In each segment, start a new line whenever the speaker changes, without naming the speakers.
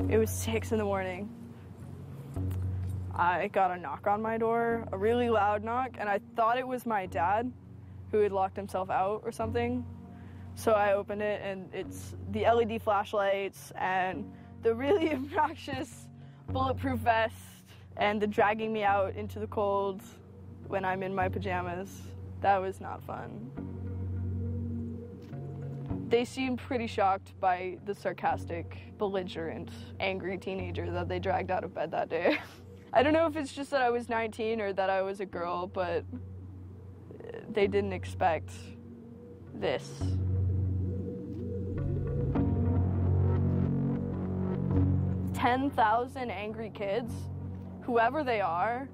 It was 6 in the morning. I got a knock on my door, a really loud knock, and I thought it was my dad who had locked himself out or something. So I opened it, and it's the LED flashlights and the really obnoxious bulletproof vest and the dragging me out into the cold when I'm in my pajamas. That was not fun. They seemed pretty shocked by the sarcastic, belligerent, angry teenager that they dragged out of bed that day. I don't know if it's just that I was 19 or that I was a girl, but they didn't expect this. "10,000 angry kids, whoever they are,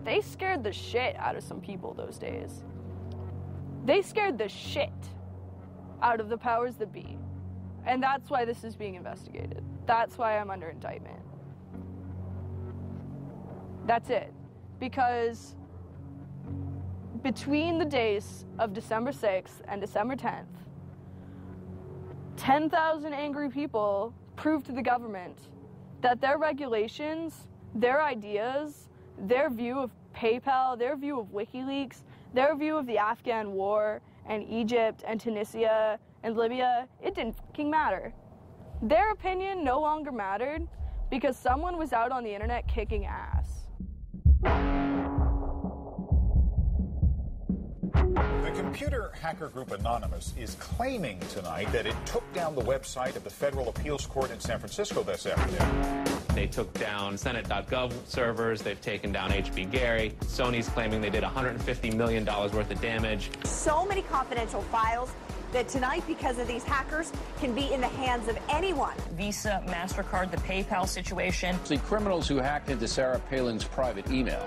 they scared the shit out of some people those days. They scared the shit out of the powers that be. And that's why this is being investigated. That's why I'm under indictment. That's it. Because between the days of December 6th and December 10th, 10,000 angry people proved to the government that their regulations, their ideas, their view of PayPal, their view of WikiLeaks, their view of the Afghan war and Egypt and Tunisia and Libya, it didn't fucking matter. Their opinion no longer mattered because someone was out on the internet kicking ass.
The computer hacker group Anonymous is claiming tonight that it took down the website of the Federal Appeals Court in San Francisco this afternoon.
They took down Senate.gov servers. They've taken down HB Gary. Sony's claiming they did $150 million worth of damage.
So many confidential files that tonight, because of these hackers, can be in the hands of anyone.
Visa, MasterCard, the PayPal situation.
The criminals who hacked into Sarah Palin's private email.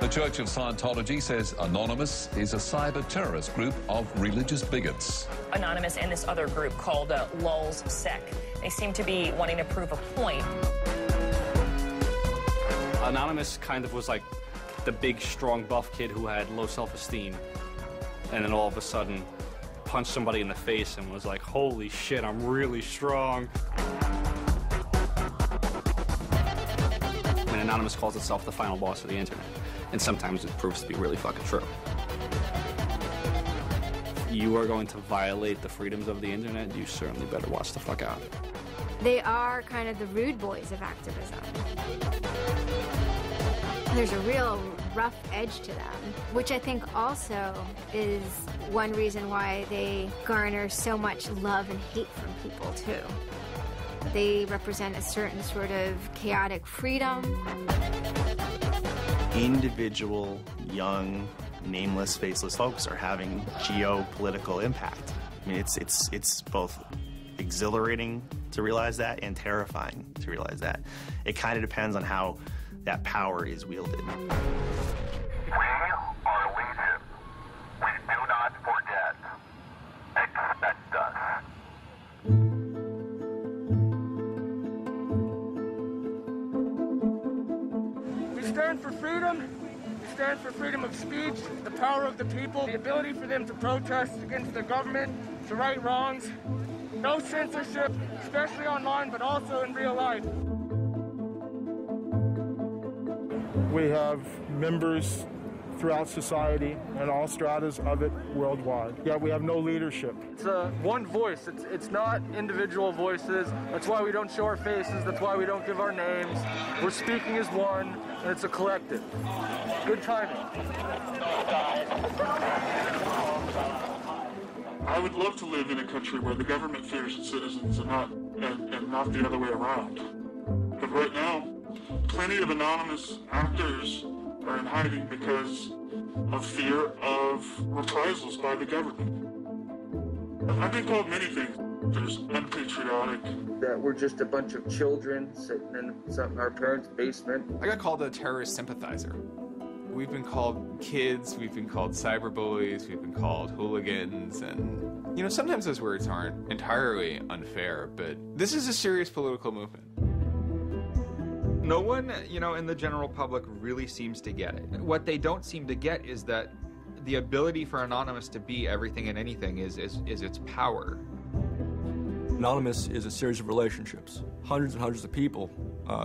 The Church of Scientology says Anonymous is a cyber terrorist group of religious bigots.
Anonymous and this other group called Lulz Sec. They seem to be wanting to prove a point.
Anonymous kind of was like the big, strong, buff kid who had low self-esteem. And then all of a sudden punched somebody in the face and was like, holy shit, I'm really strong. And Anonymous calls itself the final boss of the internet. And sometimes it proves to be really fucking true. If you are going to violate the freedoms of the internet, you certainly better watch the fuck out.
They are kind of the rude boys of activism. There's a real rough edge to them, which I think also is one reason why they garner so much love and hate from people, too. They represent a certain sort of chaotic freedom.
Individual, young, nameless, faceless folks are having geopolitical impact. I mean, it's both exhilarating to realize that and terrifying to realize that. It kind of depends on how that power is wielded.
We are legion. We do not forget. Expect us.
We stand for freedom. We stand for freedom of speech, the power of the people, the ability for them to protest against the government, to right wrongs. No censorship, especially online, but also in real life.
We have members throughout society and all stratas of it worldwide. Yet we have no leadership.
It's one voice. It's not individual voices. That's why we don't show our faces. That's why we don't give our names. We're speaking as one, and it's a collective. Good timing.
I would love to live in a country where the government fears its citizens and not the other way around. But right now, plenty of anonymous actors are in hiding because of fear of reprisals by the government. I've been called many things. There's unpatriotic.
That we're just a bunch of children sitting in our parents' basement.
I got called a terrorist sympathizer. We've been called kids, we've been called cyberbullies, we've been called hooligans, and, you know, sometimes those words aren't entirely unfair, but this is a serious political movement.
No one, in the general public really seems to get it. What they don't seem to get is that the ability for Anonymous to be everything and anything is its power.
Anonymous is a series of relationships. Hundreds and hundreds of people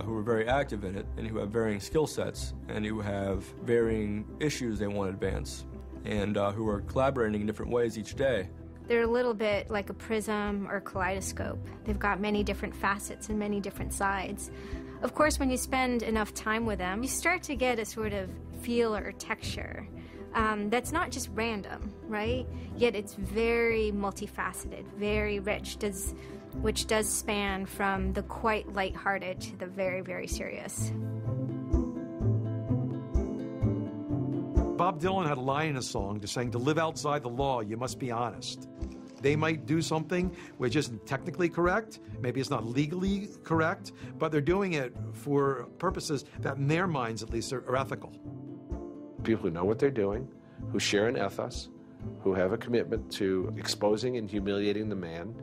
who are very active in it and who have varying skill sets and who have varying issues they want to advance and who are collaborating in different ways each day.
They're a little bit like a prism or kaleidoscope. They've got many different facets and many different sides. Of course, when you spend enough time with them, you start to get a sort of feel or texture that's not just random, right? Yet it's very multifaceted, very rich, which does span from the quite lighthearted to the very, very serious.
Bob Dylan had a line in a song just saying, to live outside the law, you must be honest. They might do something which isn't technically correct, maybe it's not legally correct, but they're doing it for purposes that in their minds at least are ethical.
People who know what they're doing, who share an ethos, who have a commitment to exposing and humiliating the man,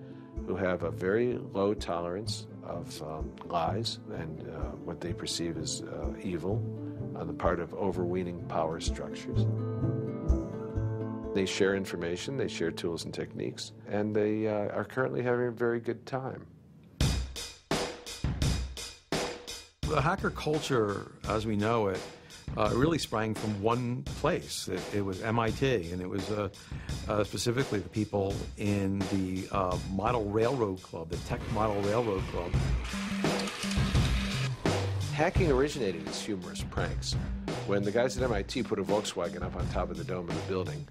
who have a very low tolerance of lies and what they perceive as evil on the part of overweening power structures. They share information, they share tools and techniques, and they are currently having a very good time.
The hacker culture, as we know it, really sprang from one place. It was MIT, and it was specifically the people in the Model Railroad Club, the Tech Model Railroad Club.
Hacking originated as humorous pranks. When the guys at MIT put a Volkswagen up on top of the dome of the building,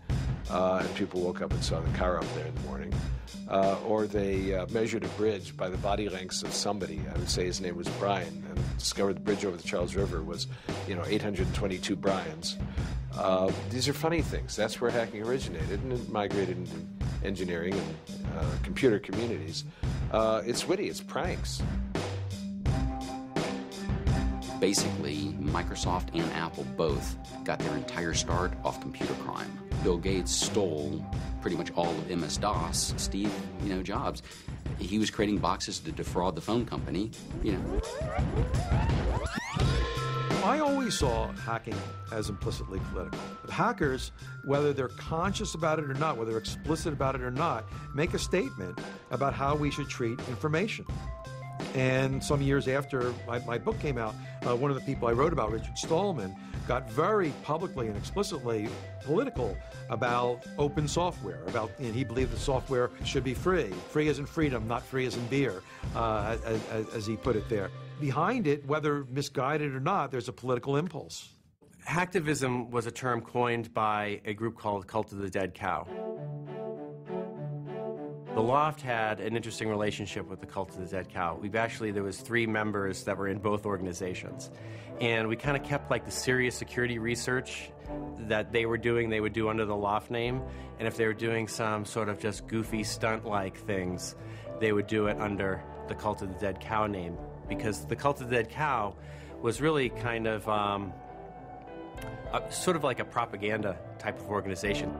and people woke up and saw the car up there in the morning, or they measured a bridge by the body lengths of somebody. I would say his name was Brian, and discovered the bridge over the Charles River was, 822 Brians. These are funny things. That's where hacking originated, and it migrated into engineering and computer communities. It's witty, it's pranks.
Basically, Microsoft and Apple both got their entire start off computer crime. Bill Gates stole pretty much all of MS-DOS. Steve, Jobs, he was creating boxes to defraud the phone company,
I always saw hacking as implicitly political. Hackers, whether they're conscious about it or not, whether they're explicit about it or not, make a statement about how we should treat information. And some years after my book came out, one of the people I wrote about, Richard Stallman, got very publicly and explicitly political about open software. And he believed that software should be free. Free as in freedom, not free as in beer, as he put it there. Behind it, whether misguided or not, there's a political impulse.
Hacktivism was a term coined by a group called Cult of the Dead Cow. The Loft had an interesting relationship with the Cult of the Dead Cow. There was 3 members that were in both organizations. And we kind of kept like the serious security research that they would do under the Loft name. And if they were doing some sort of just goofy stunt-like things, they would do it under the Cult of the Dead Cow name. Because the Cult of the Dead Cow was really kind of sort of like a propaganda type of organization.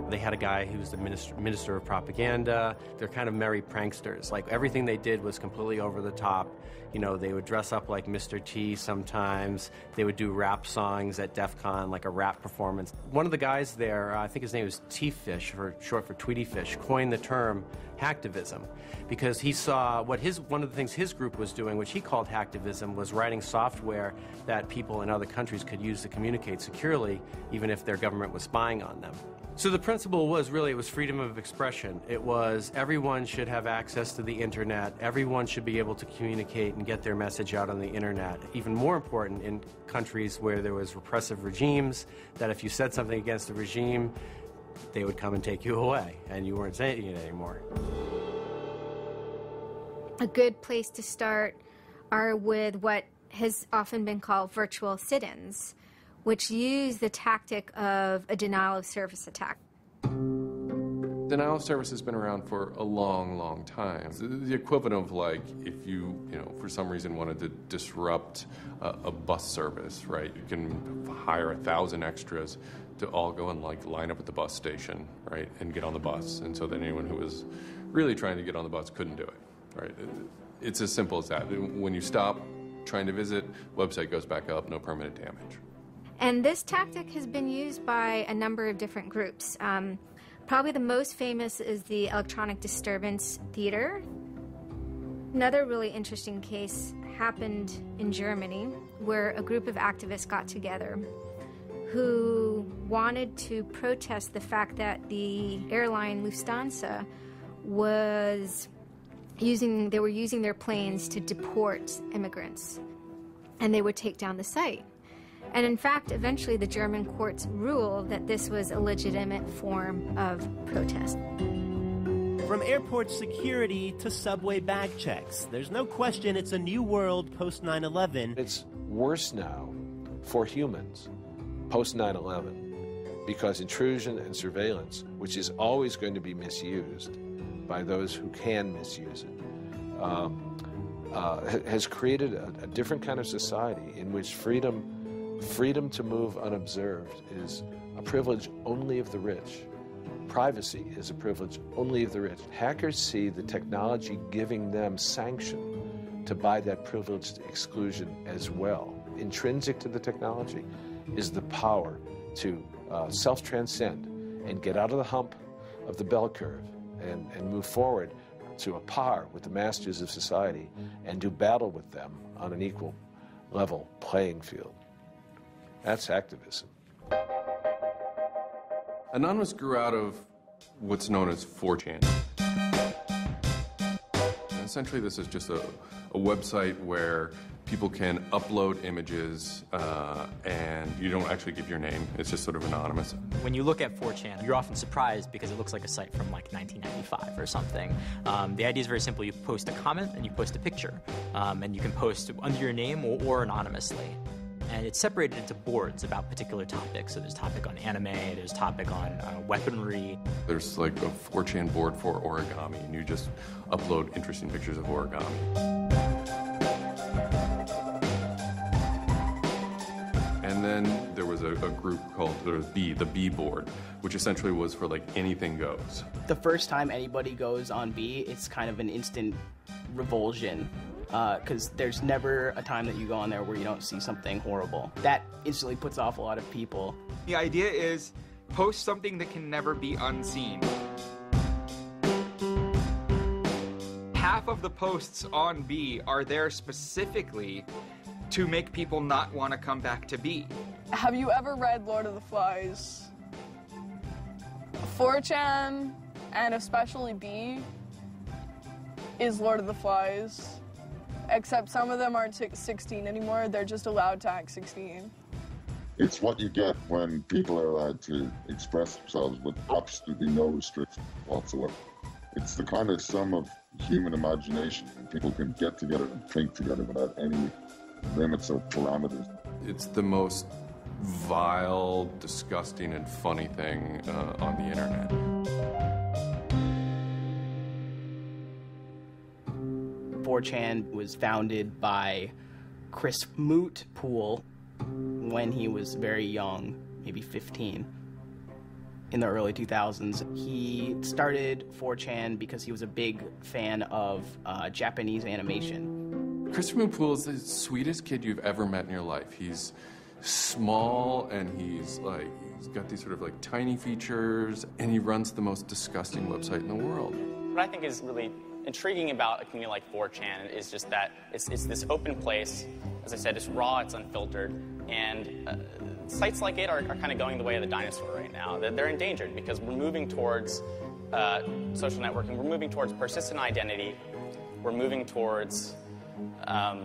They had a guy who was the minister of propaganda. They're kind of merry pranksters. Like, everything they did was completely over the top. They would dress up like Mr. T sometimes. They would do rap songs at DEF CON, like a rap performance. One of the guys there, I think his name was T-Fish, short for Tweety Fish, coined the term hacktivism because he saw one of the things his group was doing, which he called hacktivism, was writing software that people in other countries could use to communicate securely, even if their government was spying on them. So the principle was freedom of expression. It was everyone should have access to the internet. Everyone should be able to communicate and get their message out on the internet. Even more important in countries where there was repressive regimes, that if you said something against the regime, they would come and take you away, and you weren't saying it anymore.
A good place to start are with what has often been called virtual sit-ins, which use the tactic of a denial-of-service attack.
Denial of service has been around for a long, long time. The equivalent of, like, if you for some reason wanted to disrupt a bus service, right? You can hire 1,000 extras to all go and, like, line up at the bus station, right, and get on the bus. And so that anyone who was really trying to get on the bus couldn't do it, right? It's as simple as that. When you stop trying to visit, website goes back up, no permanent damage.
And this tactic has been used by a number of different groups. Probably the most famous is the Electronic Disturbance Theater. Another really interesting case happened in Germany, where a group of activists got together who wanted to protest the fact that the airline Lufthansa were using their planes to deport immigrants, and they would take down the site. And in fact, eventually the German courts ruled that this was a legitimate form of protest.
From airport security to subway bag checks, there's no question it's a new world post 9/11.
It's worse now for humans post 9/11 because intrusion and surveillance, which is always going to be misused by those who can misuse it, has created a different kind of society in which freedom to move unobserved is a privilege only of the rich. Privacy is a privilege only of the rich. Hackers see the technology giving them sanction to buy that privileged exclusion as well. Intrinsic to the technology is the power to self-transcend and get out of the hump of the bell curve and move forward to a par with the masters of society and do battle with them on an equal level playing field. That's activism.
Anonymous grew out of what's known as 4chan. And essentially, this is just a website where people can upload images and you don't actually give your name. It's just sort of anonymous.
When you look at 4chan, you're often surprised because it looks like a site from like 1995 or something. The idea is very simple. You post a comment and you post a picture. And you can post under your name or anonymously. And it's separated into boards about particular topics. So there's topic on anime, there's topic on weaponry.
There's like a 4chan board for origami, and you just upload interesting pictures of origami. And then there was a group called the B board, which essentially was for like anything goes.
The first time anybody goes on B, it's kind of an instant revulsion. Because there's never a time that you go on there where you don't see something horrible. That instantly puts off a lot of people.
The idea is post something that can never be unseen. Half of the posts on B are there specifically to make people not want to come back to B.
Have you ever read Lord of the Flies? 4chan, and especially B, is Lord of the Flies. Except some of them aren't 16 anymore. They're just allowed to act 16.
It's what you get when people are allowed to express themselves with absolutely no restriction whatsoever. It's the kind of sum of human imagination when people can get together and think together without any limits or parameters.
It's the most vile, disgusting, and funny thing on the internet.
4chan was founded by Chris Mootpool when he was very young, maybe 15, in the early 2000s. He started 4chan because he was a big fan of Japanese animation.
Christopher Mootpool is the sweetest kid you've ever met in your life. He's small and he's got these sort of like tiny features, and he runs the most disgusting website in the world.
What I think is really intriguing about a community like 4chan is just that it's this open place. As I said, it's raw, it's unfiltered, and sites like it are kind of going the way of the dinosaur right now. They're endangered because we're moving towards social networking, we're moving towards persistent identity, we're moving towards a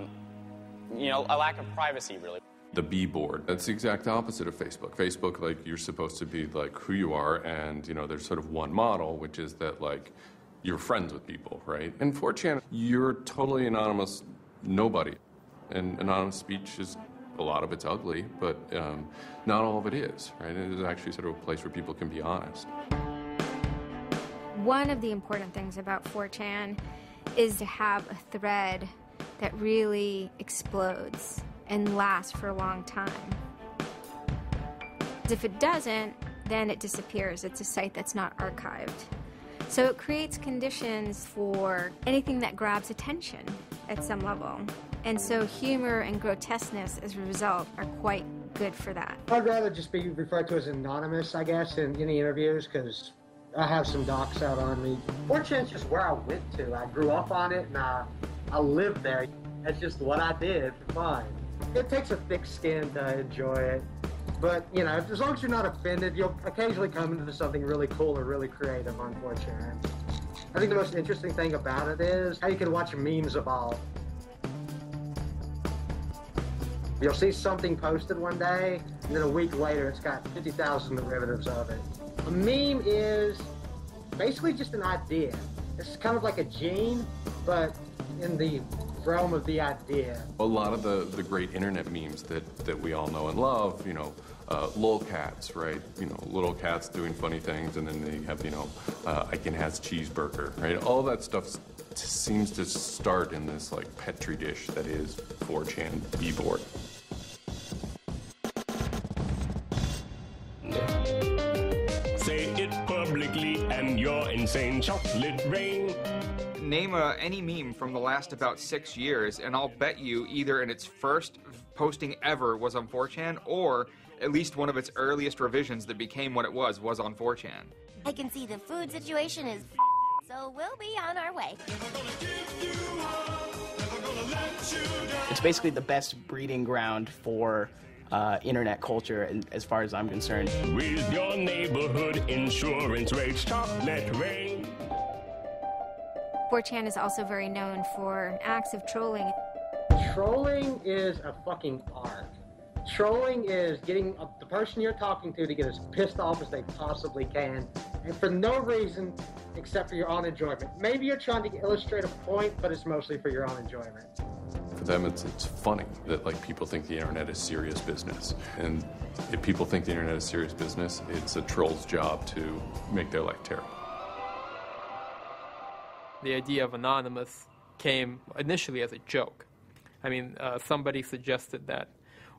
lack of privacy, really.
The B board, that's the exact opposite of Facebook. Facebook, like, you're supposed to be like who you are, and there's sort of one model, which is that like you're friends with people, right? In 4chan, you're totally anonymous nobody. And anonymous speech is, a lot of it's ugly, but not all of it is, right? It is actually sort of a place where people can be honest.
One of the important things about 4chan is to have a thread that really explodes and lasts for a long time. If it doesn't, then it disappears. It's a site that's not archived. So it creates conditions for anything that grabs attention at some level. And so humor and grotesqueness as a result are quite good for that.
I'd rather just be referred to as anonymous, I guess, in any interviews, because
I have some docs out on me. 4chan's just where I went to. I grew up on it, and I lived there. That's just what I did for fun. It takes a thick skin to enjoy it. But, you know, as long as you're not offended, you'll occasionally come into something really cool or really creative on 4chan. I think the most interesting thing about it is how you can watch memes evolve. You'll see something posted one day, and then a week later it's got 50,000 derivatives of it. A meme is basically just an idea. It's kind of like a gene, but in the realm of the idea.
A lot of the great internet memes that we all know and love, you know, lolcats, right? You know, little cats doing funny things, and then they have, you know, Icon has cheeseburger, right? All that stuff seems to start in this, like, petri dish that is 4chan b-board.
Say it publicly and your insane chocolate rain.
Name any meme from the last about 6 years, and I'll bet you either in its first posting ever was on 4chan, or at least one of its earliest revisions that became what it was on 4chan.
I can see the food situation is so we'll be on our way.
It's basically the best breeding ground for internet culture, and as far as I'm concerned.
With your neighborhood insurance rates, chocolate rain.
4chan is also very known for acts of trolling.
Trolling is a fucking art. Trolling is getting the person you're talking to get as pissed off as they possibly can, and for no reason except for your own enjoyment. Maybe you're trying to illustrate a point, but it's mostly for your own enjoyment.
For them, it's funny that, like, people think the internet is serious business. And if people think the internet is serious business, it's a troll's job to make their life terrible.
The idea of anonymous came initially as a joke. I mean, somebody suggested that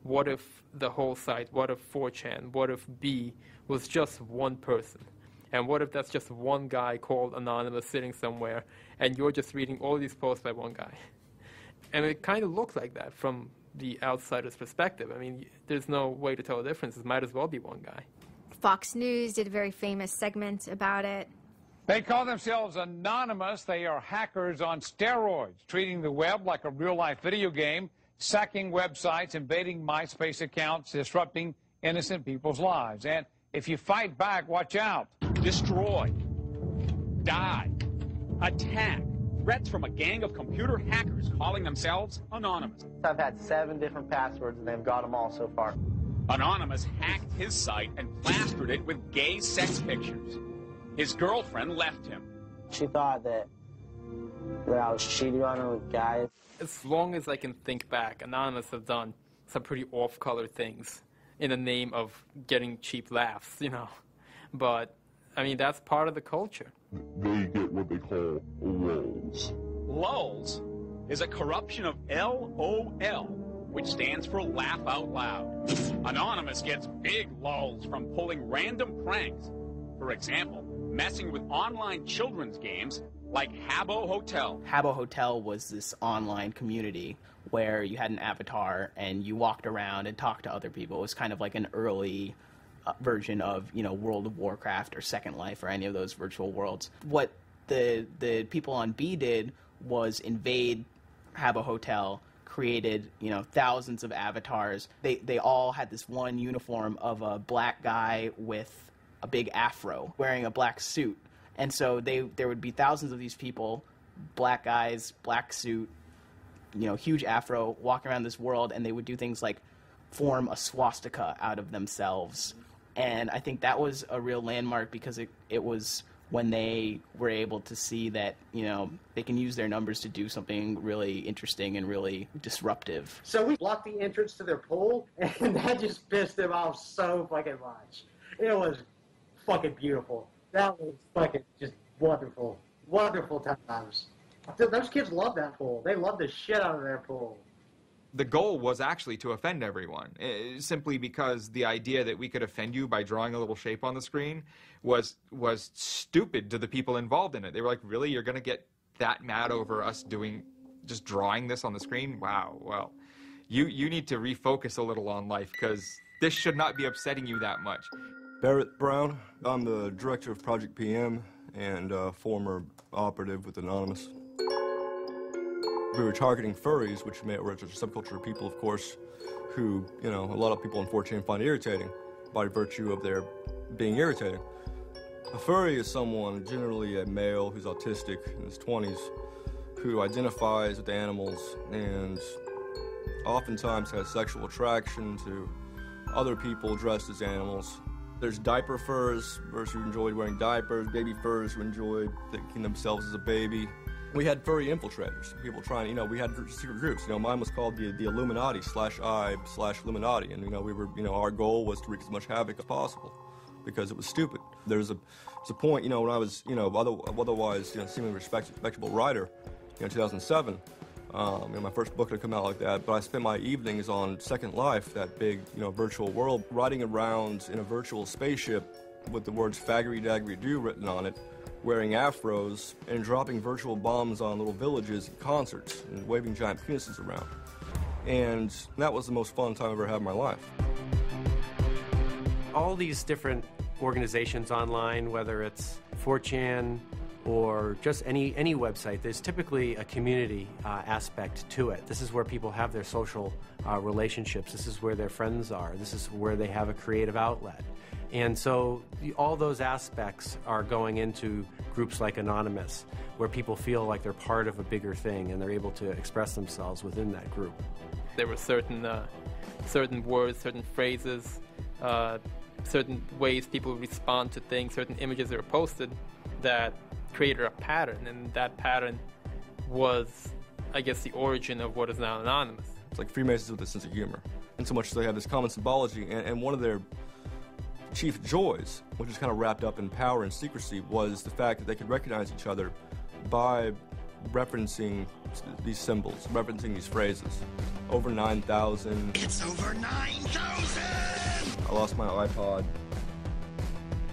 what if the whole site, what if 4chan, what if B was just one person? And what if that's just one guy called Anonymous sitting somewhere, and you're just reading all these posts by one guy? And it kind of looks like that from the outsider's perspective. I mean, there's no way to tell the difference. It might as well be one guy.
Fox News did a very famous segment about it.
They call themselves anonymous. They are hackers on steroids, treating the web like a real-life video game, sacking websites, invading MySpace accounts, disrupting innocent people's lives. And if you fight back, watch out.
Destroy. Die. Attack. Threats from a gang of computer hackers calling themselves Anonymous.
I've had 7 different passwords, and they've got them all so far.
Anonymous hacked his site and plastered it with gay sex pictures. His girlfriend left him.
She thought that I was cheating on her with guys.
As long as I can think back, Anonymous have done some pretty off-color things in the name of getting cheap laughs, you know. But, I mean, that's part of the culture.
They get what they call lulz.
Lulz is a corruption of LOL, which stands for laugh out loud. Anonymous gets big lulz from pulling random pranks. For example, messing with online children's games like Habbo Hotel.
Habbo Hotel was this online community where you had an avatar and you walked around and talked to other people. It was kind of like an early version of, you know, World of Warcraft or Second Life or any of those virtual worlds. What the people on B did was invade Habbo Hotel, created, you know, thousands of avatars. They all had this one uniform of a black guy with a big afro wearing a black suit. And so there would be thousands of these people, black guys, black suit, you know, huge afro, walking around this world, and they would do things like form a swastika out of themselves. And I think that was a real landmark because it was when they were able to see that, you know, they can use their numbers to do something really interesting and really disruptive.
So we blocked the entrance to their pool, and that just pissed them off so fucking much. It was fucking beautiful. That was fucking just wonderful. Wonderful times. Those kids love that pool. They love the shit out of their pool.
The goal was actually to offend everyone, simply because the idea that we could offend you by drawing a little shape on the screen was stupid to the people involved in it. They were like, really? You're going to get that mad over us just drawing this on the screen? Wow, well, you need to refocus a little on life, because this should not be upsetting you that much.
Barrett Brown. I'm the director of Project PM and former operative with Anonymous. We were targeting furries, which were a subculture of people, of course, who, a lot of people on 4chan find irritating by virtue of their being irritating. A furry is someone, generally a male who's autistic in his 20s, who identifies with animals and oftentimes has sexual attraction to other people dressed as animals. There's diaper furs, those who enjoyed wearing diapers, baby furs who enjoyed thinking themselves as a baby. We had furry infiltrators, people trying, we had secret groups. Mine was called the Illuminati /I/Illuminati, and we were, our goal was to wreak as much havoc as possible because it was stupid. There's a point, when I was, otherwise, seemingly respectable writer, 2007. My first book had come out like that, but I spent my evenings on Second Life, that big, virtual world, riding around in a virtual spaceship with the words "faggery daggery do" written on it, wearing afros, and dropping virtual bombs on little villages at concerts, and waving giant penises around. And that was the most fun time I've ever had in my life.
All these different organizations online, whether it's 4chan, or just any website, there's typically a community aspect to it. This is where people have their social relationships. This is where their friends are. This is where they have a creative outlet. And so all those aspects are going into groups like Anonymous, where people feel like they're part of a bigger thing and they're able to express themselves within that group.
There were certain words, certain phrases, certain ways people respond to things, certain images that were posted that created a pattern, and that pattern was, I guess, the origin of what is now Anonymous.
It's like Freemasons with a sense of humor. And so much so they have this common symbology, and one of their chief joys, which is kind of wrapped up in power and secrecy, was the fact that they could recognize each other by referencing these symbols, referencing these phrases. Over 9,000. It's over 9,000! I lost my iPod.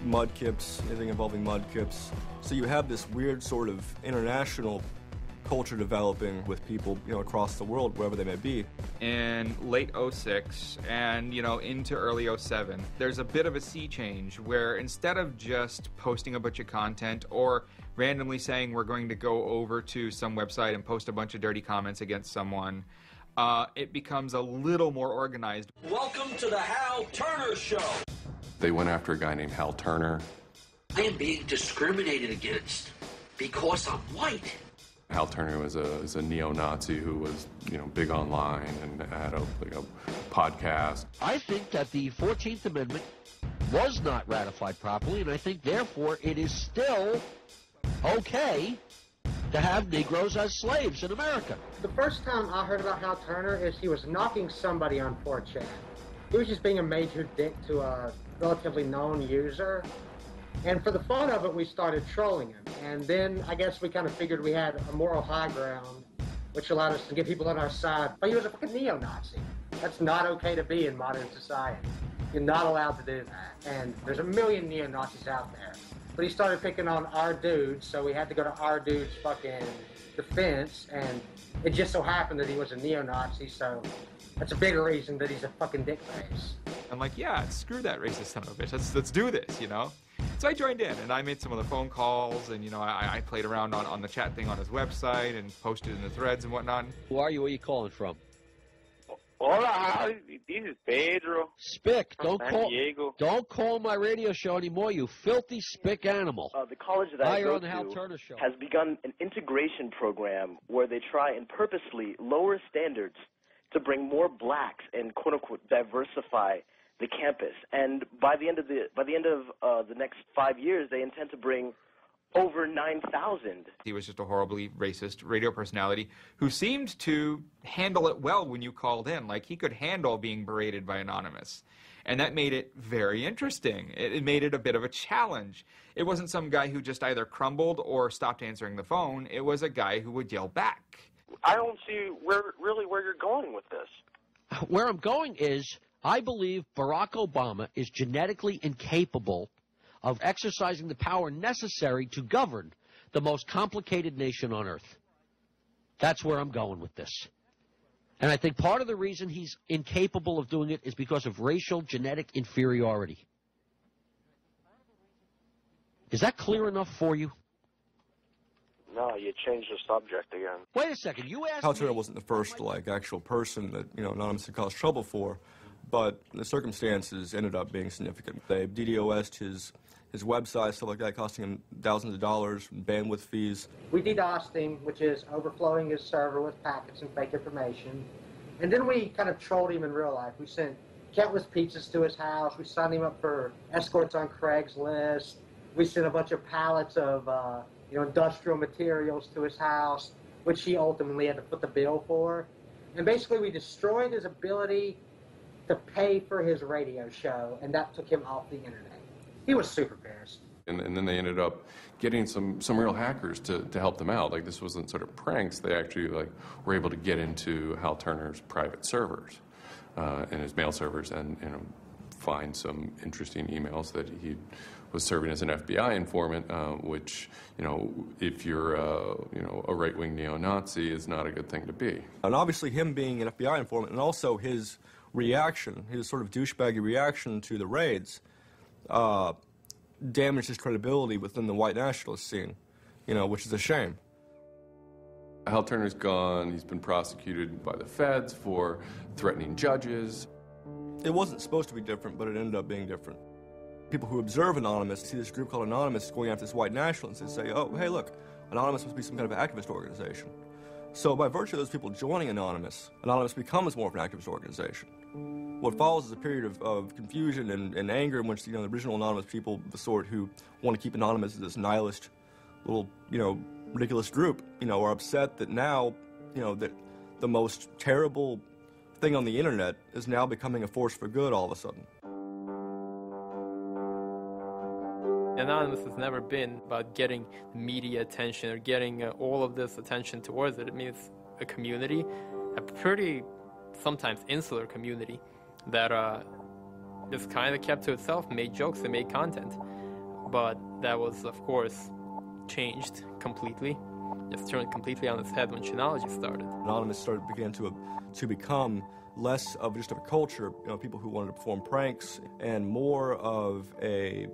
Mudkips, anything involving mudkips. So you have this weird sort of international culture developing with people, across the world, wherever they may be.
In late 06 and, into early 07, there's a bit of a sea change where instead of just posting a bunch of content or randomly saying we're going to go over to some website and post a bunch of dirty comments against someone, it becomes a little more organized.
Welcome to the Hal Turner Show.
They went after a guy named Hal Turner.
I am being discriminated against because I'm white.
Hal Turner was a neo-Nazi who was, big online and had a podcast.
I think that the 14th Amendment was not ratified properly, and I think, therefore, it is still okay to have Negroes as slaves in America.
The first time I heard about Hal Turner is he was knocking somebody on 4chan. He was just being a major dick to a relatively known user. And for the fun of it, we started trolling him. And then I guess we kind of figured we had a moral high ground, which allowed us to get people on our side. But he was a fucking neo-Nazi. That's not okay to be in modern society. You're not allowed to do that. And there's a million neo-Nazis out there. But he started picking on our dudes, so we had to go to our dude's fucking defense. And it just so happened that he was a neo-Nazi, so that's a bigger reason that he's a fucking dickface.
I'm like, yeah, screw that racist son of a bitch. Let's do this, So I joined in, and I made some of the phone calls, and, I played around on the chat thing on his website and posted in the threads and whatnot.
Who are you? Where are you calling from?
Hola, this is Pedro.
Spick,
Diego.
Don't call my radio show anymore, you filthy spick animal.
The college that I
you're
go
on the Hal
to
Turner Show.
has begun an integration program where they try and purposely lower standards to bring more blacks and quote-unquote diversify the campus. And by the end of the next 5 years, they intend to bring over 9,000.
He was just a horribly racist radio personality who seemed to handle it well when you called in. Like, he could handle being berated by Anonymous. And that made it very interesting. It made it a bit of a challenge. It wasn't some guy who just either crumbled or stopped answering the phone. It was a guy who would yell back.
I don't see where you're going with this.
Where I'm going is, I believe Barack Obama is genetically incapable of exercising the power necessary to govern the most complicated nation on earth. That's where I'm going with this. And I think part of the reason he's incapable of doing it is because of racial genetic inferiority. Is that clear enough for you?
No, you changed the subject again.
Wait a second, you asked
Hal Turner wasn't the first, like, actual person that, Anonymous had caused trouble for, but the circumstances ended up being significant. They DDoS'd his website, stuff like that, costing him thousands of dollars, bandwidth fees.
We DDoSed him, which is overflowing his server with packets and fake information. And then we kind of trolled him in real life. We sent countless pizzas to his house. We signed him up for escorts on Craigslist. We sent a bunch of pallets of industrial materials to his house, which he ultimately had to foot the bill for. And basically we destroyed his ability to pay for his radio show, and that took him off the internet. He was super pissed.
And then they ended up getting some real hackers to help them out. Like, this wasn't sort of pranks. They actually were able to get into Hal Turner's private servers and his mail servers and find some interesting emails that he was serving as an FBI informant, which, if you're a right-wing neo-Nazi, is not a good thing to be.
And obviously him being an FBI informant, and also his reaction, his sort of douchebaggy reaction to the raids, damaged his credibility within the white nationalist scene, which is a shame.
Hal Turner's gone. He's been prosecuted by the feds for threatening judges.
It wasn't supposed to be different, but it ended up being different. People who observe Anonymous see this group called Anonymous going after this white nationalist and say, oh, hey, look, Anonymous must be some kind of activist organization. So by virtue of those people joining Anonymous, Anonymous becomes more of an activist organization. What follows is a period of confusion and anger in which the original Anonymous people, the sort who want to keep Anonymous as this nihilist little, ridiculous group, are upset that now, that the most terrible thing on the internet is now becoming a force for good all of a sudden.
Anonymous has never been about getting media attention or getting all of this attention towards it. I mean, it's a community, a pretty, sometimes insular community that just kind of kept to itself, made jokes and made content. But that was, of course, changed completely, just turned completely on its head when Chinology started.
Anonymous began to become less of just a culture, people who wanted to perform pranks, and more of the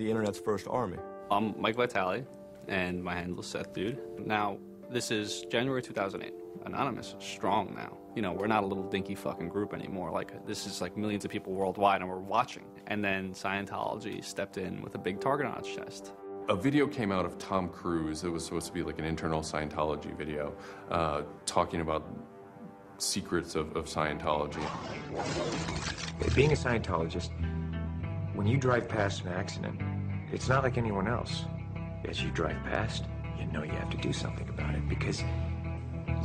internet's first army.
I'm Mike Vitale, and my handle is Seth Dude. Now, this is January 2008. Anonymous is strong now. We're not a little dinky fucking group anymore. This is millions of people worldwide, and we're watching. And then Scientology stepped in with a big target on its chest.
A video came out of Tom Cruise. It was supposed to be like an internal Scientology video, talking about secrets of Scientology.
Being a Scientologist, when you drive past an accident, it's not like anyone else. As you drive past, you know you have to do something about it because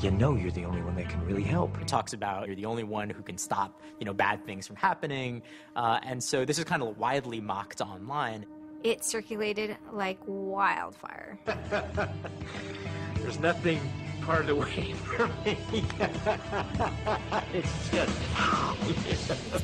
you know you're the only one that can really help.
It talks about you're the only one who can stop, bad things from happening. And so this is kind of widely mocked online.
It circulated like wildfire.
There's nothing part of the way for me. It's just...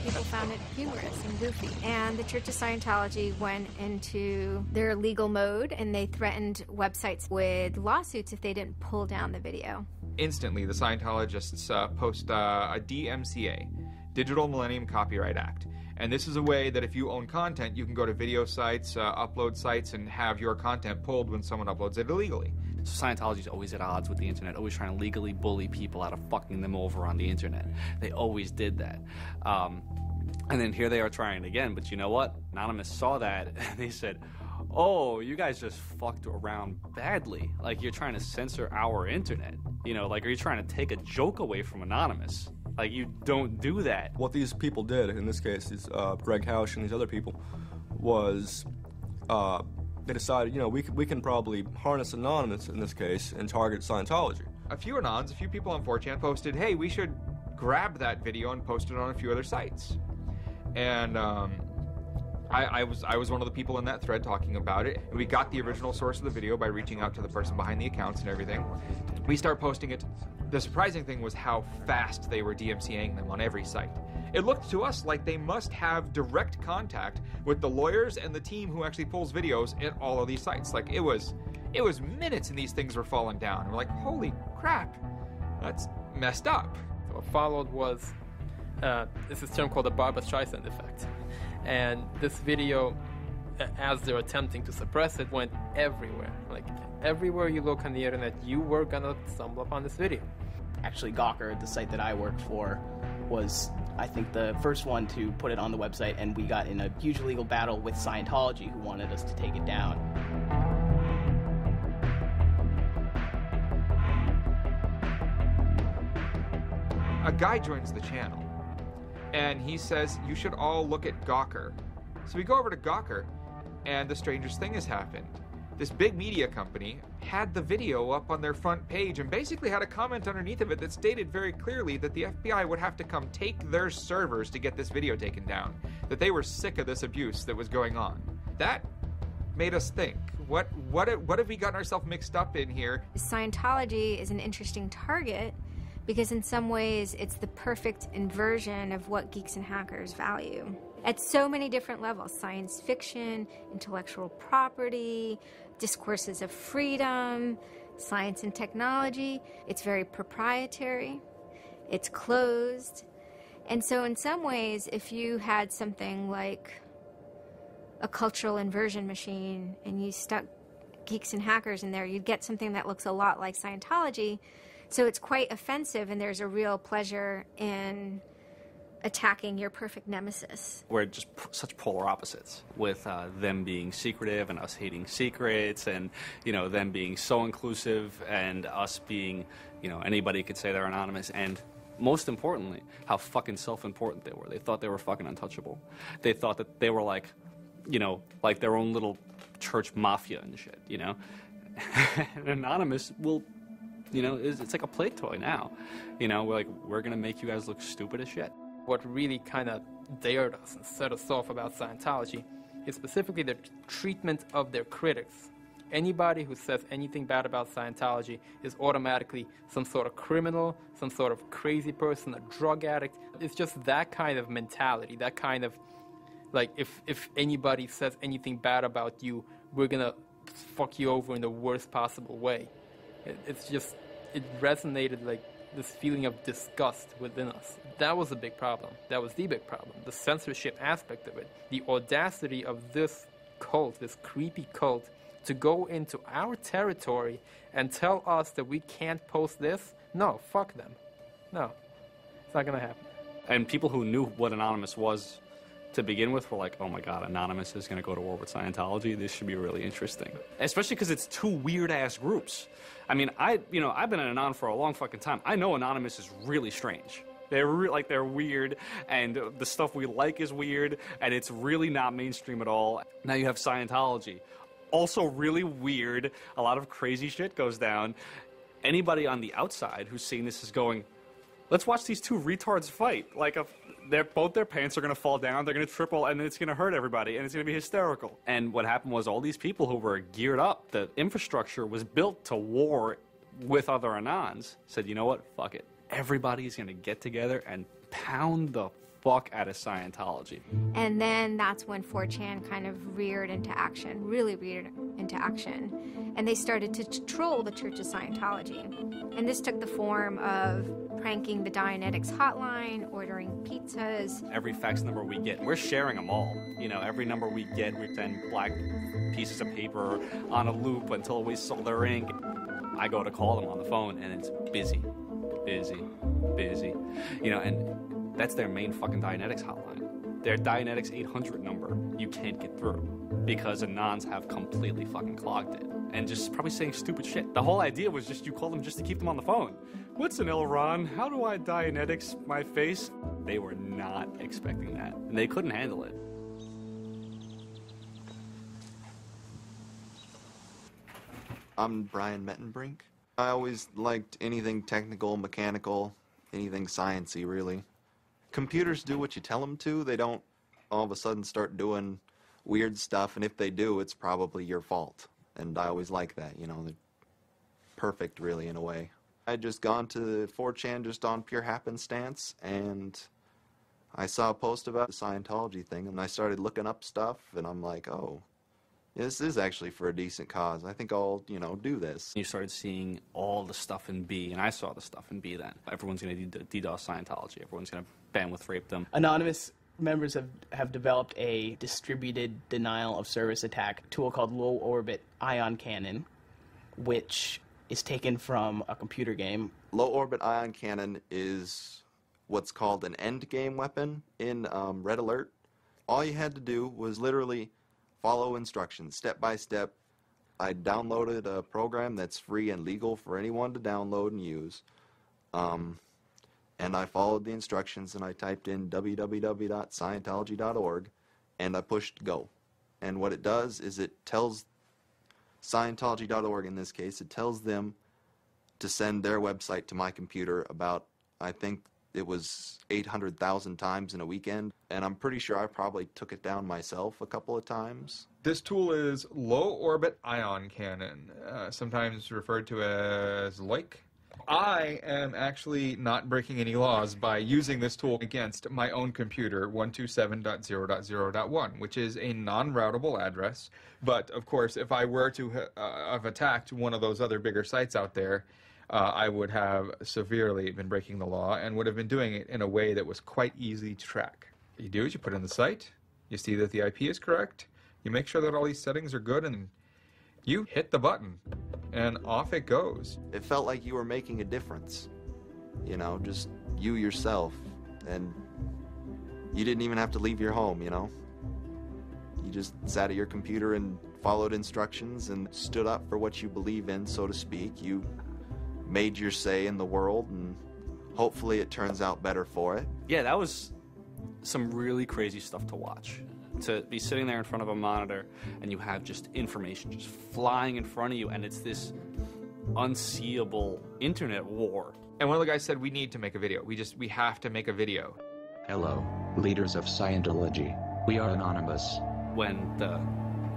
People found it humorous and goofy. And the Church of Scientology went into their legal mode, and they threatened websites with lawsuits if they didn't pull down the video.
Instantly, the Scientologists post a DMCA, Digital Millennium Copyright Act. And this is a way that if you own content, you can go to video sites, upload sites, and have your content pulled when someone uploads it illegally.
So Scientology's always at odds with the internet, always trying to legally bully people out of fucking them over on the internet. They always did that. And then here they are trying again, but you know what? Anonymous saw that, and they said, oh, you guys just fucked around badly. You're trying to censor our internet. Are you trying to take a joke away from Anonymous? You don't do that.
What these people did, in this case, is Greg Hausch and these other people, was they decided, we can probably harness Anonymous in this case and target Scientology.
A few Anons, a few people on 4chan posted, hey, we should grab that video and post it on a few other sites. And I was one of the people in that thread talking about it. And we got the original source of the video by reaching out to the person behind the accounts and everything. We start posting it. The surprising thing was how fast they were DMCAing them on every site. It looked to us like they must have direct contact with the lawyers and the team who actually pulls videos at all of these sites. It was minutes and these things were falling down. And we're like, holy crap, that's messed up.
So what followed was this term called the Barbra Streisand effect. And this video as they're attempting to suppress it, went everywhere. Like, everywhere you look on the internet, you were gonna stumble upon this video.
Actually, Gawker, the site that I work for, was, I think, the first one to put it on the website, and we got in a huge legal battle with Scientology, who wanted us to take it down.
A guy joins the channel, and he says, you should all look at Gawker. So we go over to Gawker, and the strangest thing has happened. This big media company had the video up on their front page and basically had a comment underneath of it that stated very clearly that the FBI would have to come take their servers to get this video taken down, that they were sick of this abuse that was going on. That made us think, what have we gotten ourselves mixed up in here?
Scientology is an interesting target because in some ways it's the perfect inversion of what geeks and hackers value. At so many different levels: science fiction, intellectual property, discourses of freedom, science and technology. It's very proprietary, it's closed. And so in some ways, if you had something like a cultural inversion machine and you stuck geeks and hackers in there, you'd get something that looks a lot like Scientology. So it's quite offensive, and there's a real pleasure in attacking your perfect nemesis.
We're just such polar opposites, with them being secretive and us hating secrets, and, you know, them being so inclusive and us being, you know, anybody could say they're anonymous, and most importantly, how fucking self-important they were. They thought they were fucking untouchable. They thought that they were like, you know, like their own little church mafia and shit, you know? And Anonymous will, you know, it's like a play toy now. You know, we're gonna make you guys look stupid as shit.
What really kind of dared us and set us off about Scientology is specifically the treatment of their critics. Anybody who says anything bad about Scientology is automatically some sort of criminal, some sort of crazy person, a drug addict. It's just that kind of mentality, that kind of, like, if anybody says anything bad about you, we're gonna fuck you over in the worst possible way. It's just, it resonated like this feeling of disgust within us. That was a big problem. That was the big problem. The censorship aspect of it. The audacity of this cult, this creepy cult, to go into our territory and tell us that we can't post this? No, fuck them. No, it's not gonna happen.
And people who knew what Anonymous was to begin with were like, oh my god, Anonymous is going to go to war with Scientology. This should be really interesting. Especially because it's two weird-ass groups. I mean, I've been an Anon for a long fucking time. I know Anonymous is really strange. They're weird, and the stuff we like is weird, and it's really not mainstream at all. Now you have Scientology. Also really weird. A lot of crazy shit goes down. Anybody on the outside who's seeing this is going, let's watch these two retards fight. Like, both their pants are going to fall down, they're going to triple, and then it's going to hurt everybody, and it's going to be hysterical. And what happened was all these people who were geared up, the infrastructure was built to war with other Anons, said, you know what, fuck it. Everybody's going to get together and pound the fuck out of Scientology.
And then that's when 4chan kind of reared into action, really reared into action. And they started to troll the Church of Scientology. And this took the form of pranking the Dianetics hotline, ordering pizzas.
Every fax number we get, we're sharing them all. You know, every number we get, we send black pieces of paper on a loop until we sold their ink. I go to call them on the phone, and it's busy. You know, and that's their main fucking Dianetics hotline. Their Dianetics 800 number, you can't get through because Anons have completely fucking clogged it and just probably saying stupid shit. The whole idea was just you call them just to keep them on the phone. What's an Elron? How do I Dianetics my face? They were not expecting that, and they couldn't handle it.
I'm Brian Mettenbrink. I always liked anything technical, mechanical, anything sciencey, really. Computers do what you tell them to. They don't all of a sudden start doing weird stuff, and if they do, it's probably your fault. And I always like that, you know. They're perfect, really, in a way. I'd just gone to 4chan just on pure happenstance, and I saw a post about the Scientology thing, and I started looking up stuff, and I'm like, oh, this is actually for a decent cause. I think I'll, you know, do this.
You started seeing all the stuff in B, and I saw the stuff in B then. Everyone's going to DDoS Scientology. Everyone's going to bandwidth rape them.
Anonymous members have developed a distributed denial of service attack tool called low orbit ion cannon, which is taken from a computer game.
Low orbit ion cannon is what's called an end game weapon in Red Alert. All you had to do was literally follow instructions step by step. I downloaded a program that's free and legal for anyone to download and use. And I followed the instructions, and I typed in www.scientology.org, and I pushed go. And what it does is it tells Scientology.org, in this case, it tells them to send their website to my computer about, I think it was 800,000 times in a weekend, and I'm pretty sure I probably took it down myself a couple of times.
This tool is Low Orbit Ion Cannon, sometimes referred to as LOIC. I am actually not breaking any laws by using this tool against my own computer, 127.0.0.1, which is a non-routable address. But, of course, if I were to have attacked one of those other bigger sites out there, I would have severely been breaking the law and would have been doing it in a way that was quite easy to track. You do is you put in the site, you see that the IP is correct, you make sure that all these settings are good, and you hit the button, and off it goes.
It felt like you were making a difference. You know, just you yourself. And you didn't even have to leave your home, you know. You just sat at your computer and followed instructions and stood up for what you believe in, so to speak. You made your say in the world, and hopefully it turns out better for it.
Yeah, that was some really crazy stuff to watch. To be sitting there in front of a monitor and you have just information just flying in front of you, and it's this unseeable internet war.
And one of the guys said, we need to make a video. We have to make a video.
Hello, leaders of Scientology. We are anonymous.
When the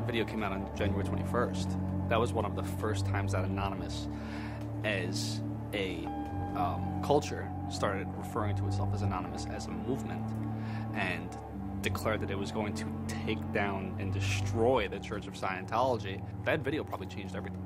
video came out on January 21st, that was one of the first times that Anonymous, as a culture, started referring to itself as Anonymous as a movement, and declared that it was going to take down and destroy the Church of Scientology. That video probably changed everything.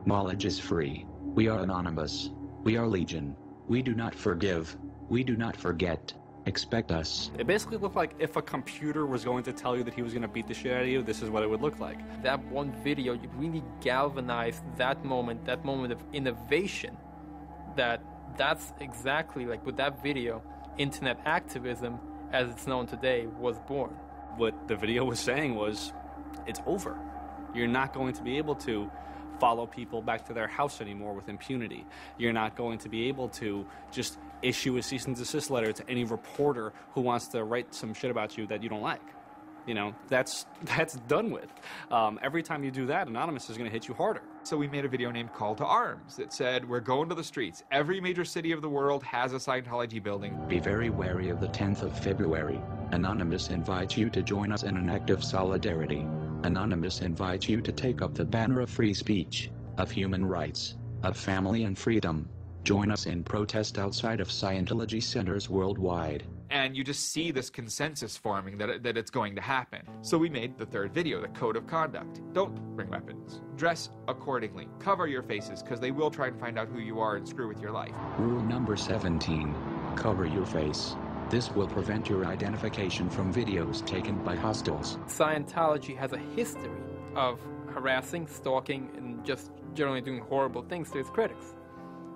Knowledge is free. We are anonymous. We are legion. We do not forgive. We do not forget. Expect us.
It basically looked like if a computer was going to tell you that he was going to beat the shit out of you, this is what it would look like.
That one video, you really galvanized that moment of innovation. That's exactly like with that video, internet activism, as it's known today, was born.
What the video was saying was, it's over. You're not going to be able to follow people back to their house anymore with impunity. You're not going to be able to just issue a cease and desist letter to any reporter who wants to write some shit about you that you don't like. You know, that's done with. Every time you do that, Anonymous is going to hit you harder.
So we made a video named Call to Arms that said, we're going to the streets. Every major city of the world has a Scientology building.
Be very wary of the 10th of February. Anonymous invites you to join us in an act of solidarity. Anonymous invites you to take up the banner of free speech, of human rights, of family and freedom. Join us in protest outside of Scientology centers worldwide.
And you just see this consensus forming that it's going to happen. So we made the third video, the Code of Conduct. Don't bring weapons. Dress accordingly. Cover your faces, because they will try and find out who you are and screw with your life.
Rule number 17. Cover your face. This will prevent your identification from videos taken by hostiles.
Scientology has a history of harassing, stalking, and just generally doing horrible things to its critics.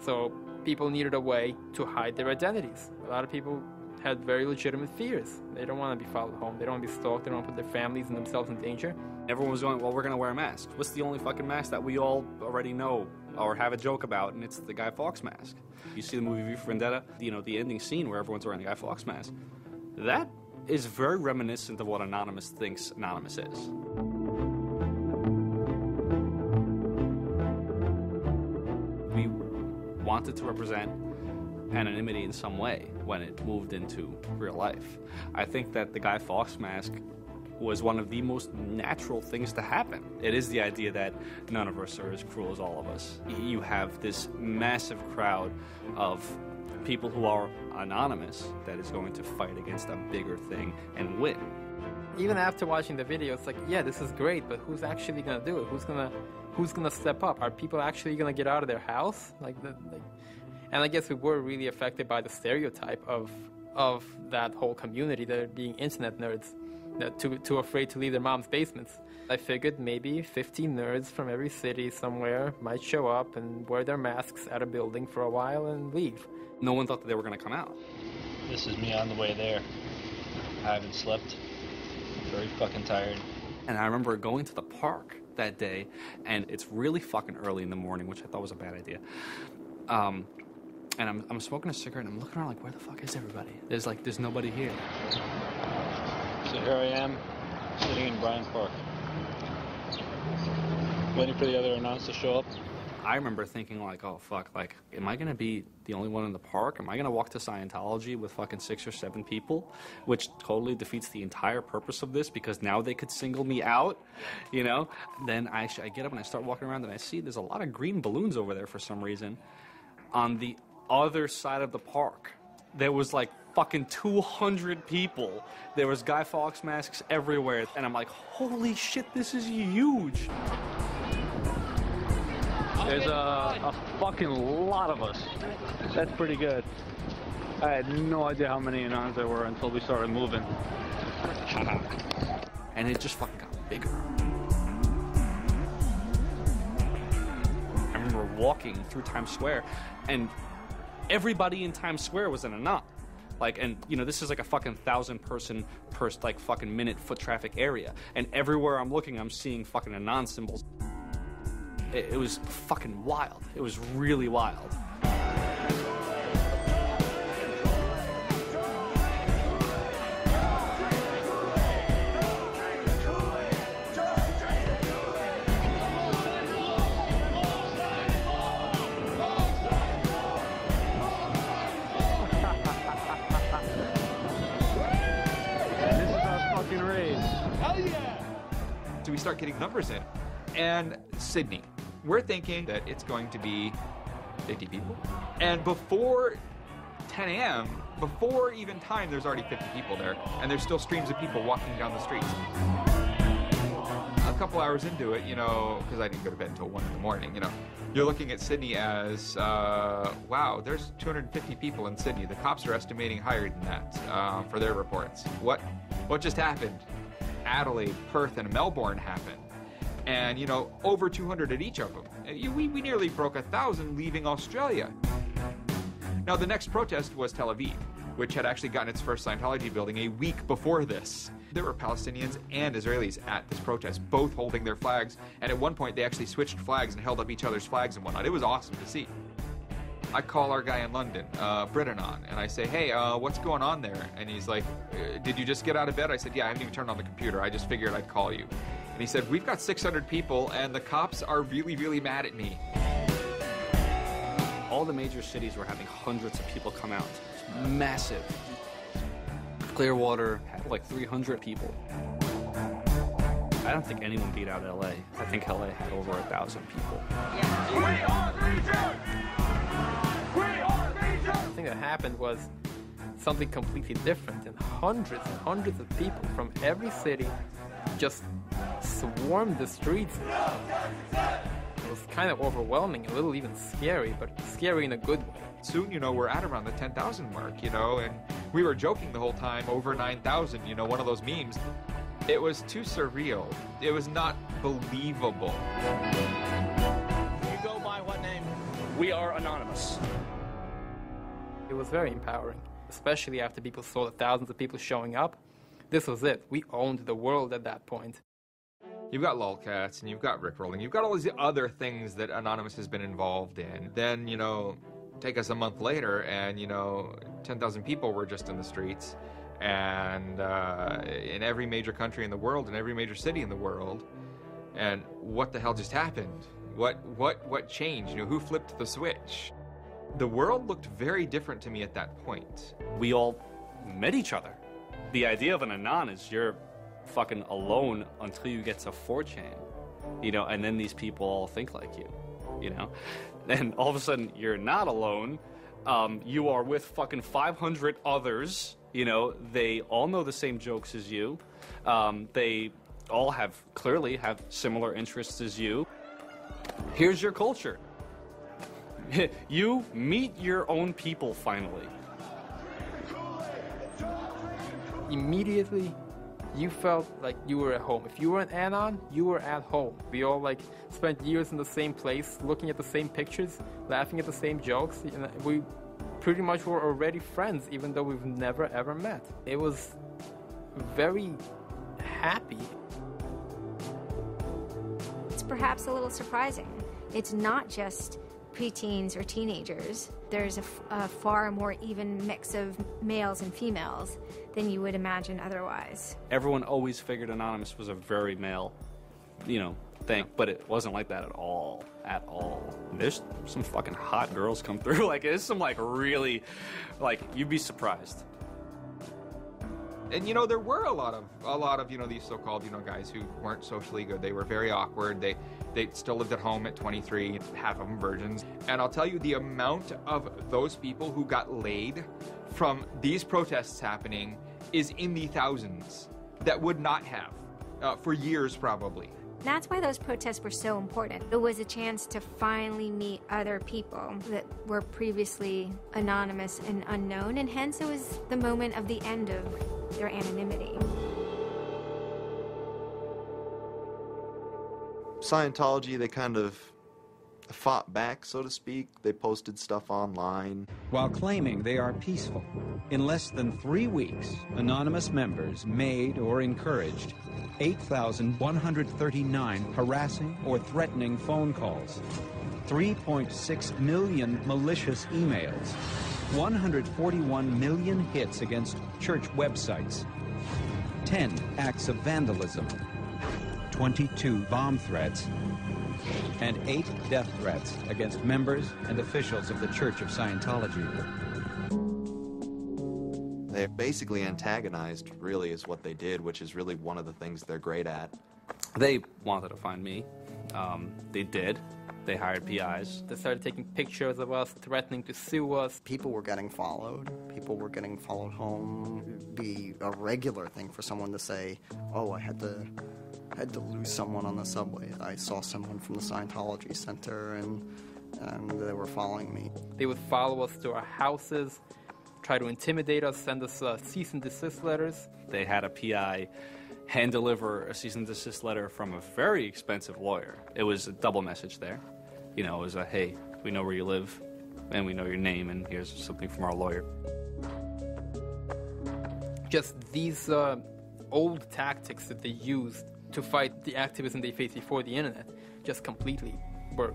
So people needed a way to hide their identities. A lot of people had very legitimate fears. They don't want to be followed home. They don't want to be stalked. They don't want to put their families and themselves in danger.
Everyone was going, well, we're going to wear a mask. What's the only fucking mask that we all already know or have a joke about? And it's the Guy Fawkes mask. You see the movie V for Vendetta, the ending scene where everyone's wearing the Guy Fawkes mask. That is very reminiscent of what Anonymous thinks Anonymous is. We wanted to represent anonymity in some way when it moved into real life. I think that the Guy Fawkes mask was one of the most natural things to happen. It is the idea that none of us are as cruel as all of us. You have this massive crowd of people who are anonymous that is going to fight against a bigger thing and win.
Even after watching the video, it's like, yeah, this is great, but who's actually going to do it? Who's gonna step up? Are people actually going to get out of their house? And I guess we were really affected by the stereotype of of that whole community, they're being internet nerds, too afraid to leave their mom's basements. I figured maybe 50 nerds from every city somewhere might show up and wear their masks at a building for a while and leave.
No one thought that they were going to come out.
This is me on the way there. I haven't slept. I'm very fucking tired.
And I remember going to the park that day, and it's really fucking early in the morning, which I thought was a bad idea. And I'm smoking a cigarette, and I'm looking around like, where the fuck is everybody? There's nobody here.
So here I am, sitting in Bryant Park, waiting for the other announce to show up.
I remember thinking like, oh fuck, like, am I gonna be the only one in the park? Am I gonna walk to Scientology with fucking 6 or 7 people? Which totally defeats the entire purpose of this, because now they could single me out, you know? Then I get up and I start walking around and I see there's a lot of green balloons over there for some reason. On the other side of the park, there was like fucking 200 people. There was Guy Fawkes masks everywhere. And I'm like, holy shit, this is huge.
There's a fucking lot of us. That's pretty good. I had no idea how many Anons there were until we started moving.
And it just fucking got bigger. I remember walking through Times Square, and everybody in Times Square was an Anon. Like, and you know, this is like a fucking 1,000-person per like fucking minute foot traffic area, and everywhere I'm looking, I'm seeing fucking Anon symbols. It was fucking wild. It was really wild.
So we start getting numbers in. And Sydney, we're thinking that it's going to be 50 people. And before 10 a.m., before even time, there's already 50 people there. And there's still streams of people walking down the streets. A couple hours into it, you know, because I didn't go to bed until 1 in the morning, you know, you're looking at Sydney as, wow, there's 250 people in Sydney. The cops are estimating higher than that for their reports. What just happened? Adelaide, Perth, and Melbourne happened. And, you know, over 200 at each of them. We nearly broke 1,000 leaving Australia. Now, the next protest was Tel Aviv, which had actually gotten its first Scientology building a week before this. There were Palestinians and Israelis at this protest, both holding their flags, and at one point they actually switched flags and held up each other's flags and whatnot. It was awesome to see. I call our guy in London, Britanon, and I say, hey, what's going on there? And he's like, did you just get out of bed? I said, yeah, I haven't even turned on the computer. I just figured I'd call you. And he said, we've got 600 people, and the cops are really, really mad at me.
All the major cities were having hundreds of people come out. It's massive. Clearwater had like 300 people. I don't think anyone beat out LA. I think LA had over 1,000 people.
We are Legion! We are Legion! The thing that happened was something completely different, and hundreds of people from every city just swarmed the streets. It was kind of overwhelming, a little even scary, but scary in a good way.
Soon, you know, we're at around the 10,000 mark, you know, and we were joking the whole time, over 9,000, you know, one of those memes. It was too surreal. It was not believable.
You go by what name? We are anonymous.
It was very empowering, especially after people saw the thousands of people showing up. This was it. We owned the world at that point.
You've got lolcats, and you've got rickrolling. You've got all these other things that Anonymous has been involved in. Then, you know, take us a month later, and, you know, 10,000 people were just in the streets. And in every major country in the world, in every major city in the world. And what the hell just happened? What changed? You know, who flipped the switch? The world looked very different to me at that point.
We all met each other. The idea of an Anon is you're fucking alone until you get to 4chan, you know, and then these people all think like you know? And all of a sudden, you're not alone. You are with fucking 500 others. You know, they all know the same jokes as you. They all clearly have similar interests as you. Here's your culture. You meet your own people finally.
immediately you felt like you were at home. If you were an anon, you were at home. We all like spent years in the same place, looking at the same pictures, laughing at the same jokes. You know, we pretty much were already friends, even though we've never ever met. It was very happy.
It's perhaps a little surprising. It's not just preteens or teenagers. There's a far more even mix of males and females than you would imagine otherwise.
Everyone always figured Anonymous was a very male, thing, but it wasn't like that at all. At all. There's some fucking hot girls come through. Like, there's some, really, you'd be surprised.
And there were a lot of these so-called guys who weren't socially good. They were very awkward. They still lived at home at 23, half of them virgins. And I'll tell you, the amount of those people who got laid from these protests happening is in the thousands that would not have for years probably.
That's why those protests were so important. It was a chance to finally meet other people that were previously anonymous and unknown, and hence it was the moment of the end of their anonymity.
Scientology, they kind of fought back, so to speak. They posted stuff online.
While claiming they are peaceful, in less than 3 weeks, anonymous members made or encouraged 8,139 harassing or threatening phone calls, 3.6 million malicious emails, 141 million hits against church websites, 10 acts of vandalism, 22 bomb threats, and 8 death threats against members and officials of the Church of Scientology.
They basically antagonized, really, is what they did, which is really one of the things they're great at.
They wanted to find me. They did. They hired PIs.
They started taking pictures of us, threatening to sue us.
People were getting followed. People were getting followed home. It'd be a regular thing for someone to say, oh, I had to lose someone on the subway. I saw someone from the Scientology Center, and they were following me.
They would follow us to our houses, try to intimidate us, send us cease and desist letters.
They had a PI hand deliver a cease and desist letter from a very expensive lawyer. It was a double message there. It was a, hey, we know where you live, and we know your name, and here's something from our lawyer.
Just these old tactics that they used to fight the activism they faced before the internet were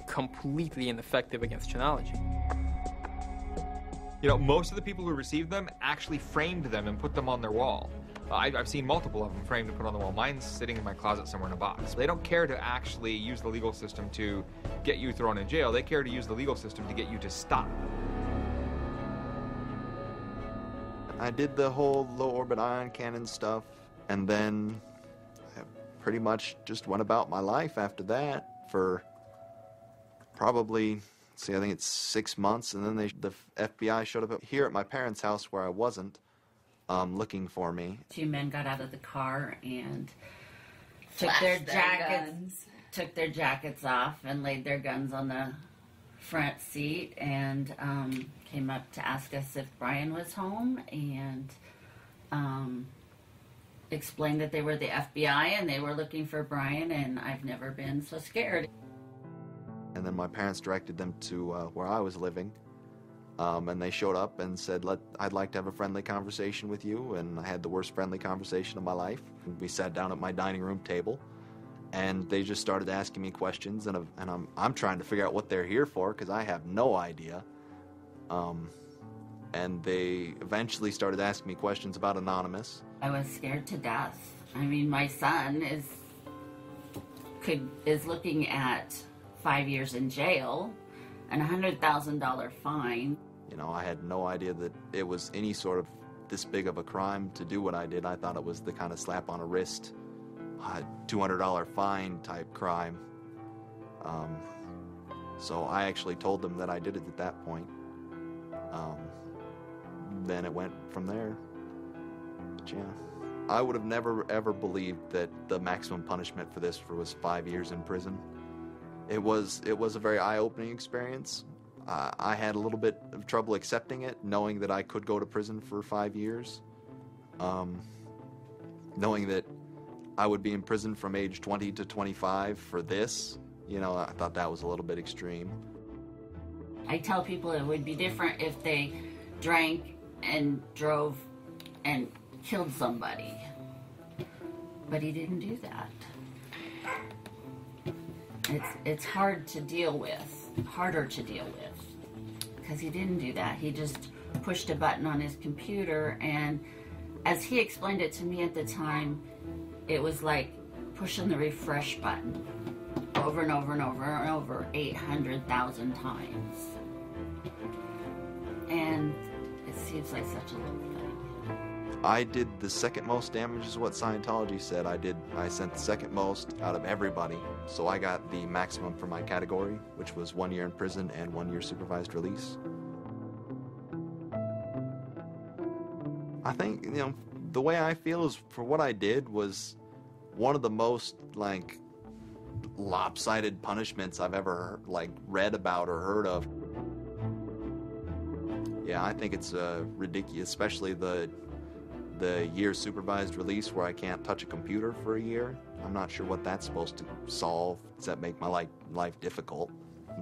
completely ineffective against Chanology.
Most of the people who received them actually framed them and put them on their wall. I've seen multiple of them framed and put on the wall. Mine's sitting in my closet somewhere in a box. They don't care to actually use the legal system to get you thrown in jail. They care to use the legal system to get you to stop.
I did the whole low-orbit ion cannon stuff, and then I pretty much just went about my life after that for probably, I think it's 6 months, and then the FBI showed up here at my parents' house where I wasn't, looking for me.
2 men got out of the car and took their jackets off and laid their guns on the front seat and came up to ask us if Brian was home and explained that they were the FBI and they were looking for Brian, and I've never been so scared.
And then my parents directed them to where I was living. And they showed up and said, I'd like to have a friendly conversation with you. And I had the worst friendly conversation of my life. And we sat down at my dining room table, and they just started asking me questions. And I'm trying to figure out what they're here for, because I have no idea. And they eventually started asking me questions about Anonymous.
I was scared to death. I mean, my son is looking at 5 years in jail and a $100,000 fine.
I had no idea that it was any sort of this big of a crime to do what I did. I thought it was the kind of slap on a wrist, $200 fine type crime. So I actually told them that I did it at that point. Then it went from there. But yeah, I would have never ever believed that the maximum punishment for this was 5 years in prison. It was a very eye-opening experience. I had a little bit of trouble accepting it, knowing that I could go to prison for 5 years. Knowing that I would be in prison from age 20 to 25 for this, you know, I thought that was a little bit extreme.
I tell people it would be different if they drank and drove and killed somebody. But he didn't do that. It's hard to deal with, harder to deal with, because he didn't do that. He just pushed a button on his computer, and as he explained it to me at the time, it was like pushing the refresh button over and over and over and over 800,000 times. And it seems like such a little thing.
I did the second most damage is what Scientology said. I sent the second most out of everybody. So I got the maximum for my category, which was 1 year in prison and 1 year supervised release. I think, you know, the way I feel is for what I did was one of the most, like, lopsided punishments I've ever, like, read about or heard of. Yeah, I think it's ridiculous, especially the year supervised release where I can't touch a computer for a year. I'm not sure what that's supposed to solve. Does that make my life difficult?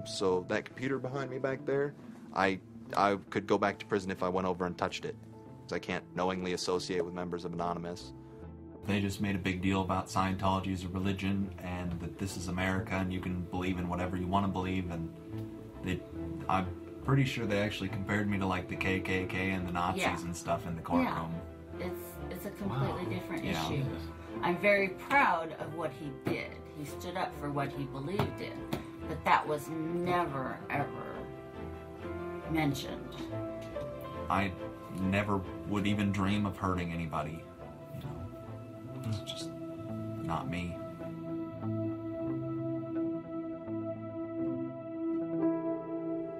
So that computer behind me back there, I could go back to prison if I went over and touched it. I can't knowingly associate with members of Anonymous.
They just made a big deal about Scientology as a religion and that this is America and you can believe in whatever you want to believe, and I'm pretty sure they actually compared me to like the KKK and the Nazis and stuff in the courtroom.
Yeah, it's a completely different issue. I'm very proud of what he did. He stood up for what he believed in, but that was never, ever mentioned.
I never would even dream of hurting anybody. You know, it's just not me.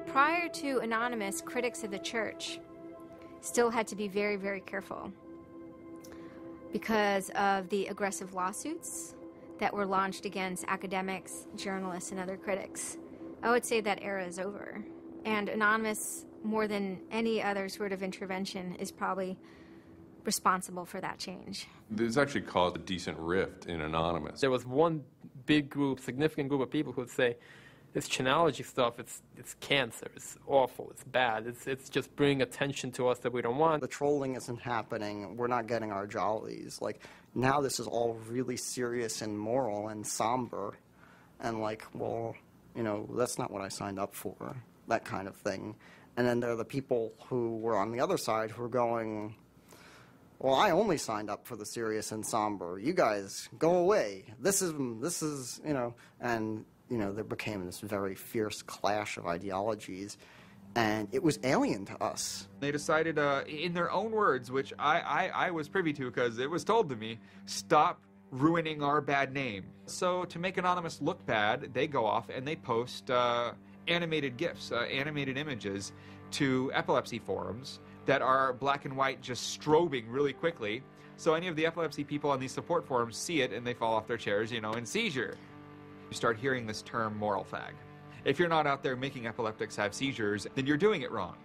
Prior to Anonymous, critics of the church still had to be very, very careful because of the aggressive lawsuits that were launched against academics, journalists, and other critics. I would say that era is over. And Anonymous, more than any other sort of intervention, is probably responsible for that change.
This actually caused a decent rift in Anonymous.
There was one big group, significant group of people who would say, this Chinology stuff, it's cancer, it's awful, it's bad, it's just bringing attention to us that we don't want.
The trolling isn't happening, we're not getting our jollies. Like, now this is all really serious and moral and somber, and like, well, you know, that's not what I signed up for, that kind of thing. And then there are the people who were on the other side who are going, well, I only signed up for the serious and somber. You guys, go away. This is, you know, and, you know, there became this very fierce clash of ideologies, and it was alien to us.
They decided, in their own words, which I was privy to because it was told to me, stop ruining our bad name. So to make Anonymous look bad, they go off and they post animated GIFs, animated images to epilepsy forums that are black and white just strobing really quickly. So any of the epilepsy people on these support forums see it and they fall off their chairs, you know, in seizure. You start hearing this term moral fag. If you're not out there making epileptics have seizures, then you're doing it wrong.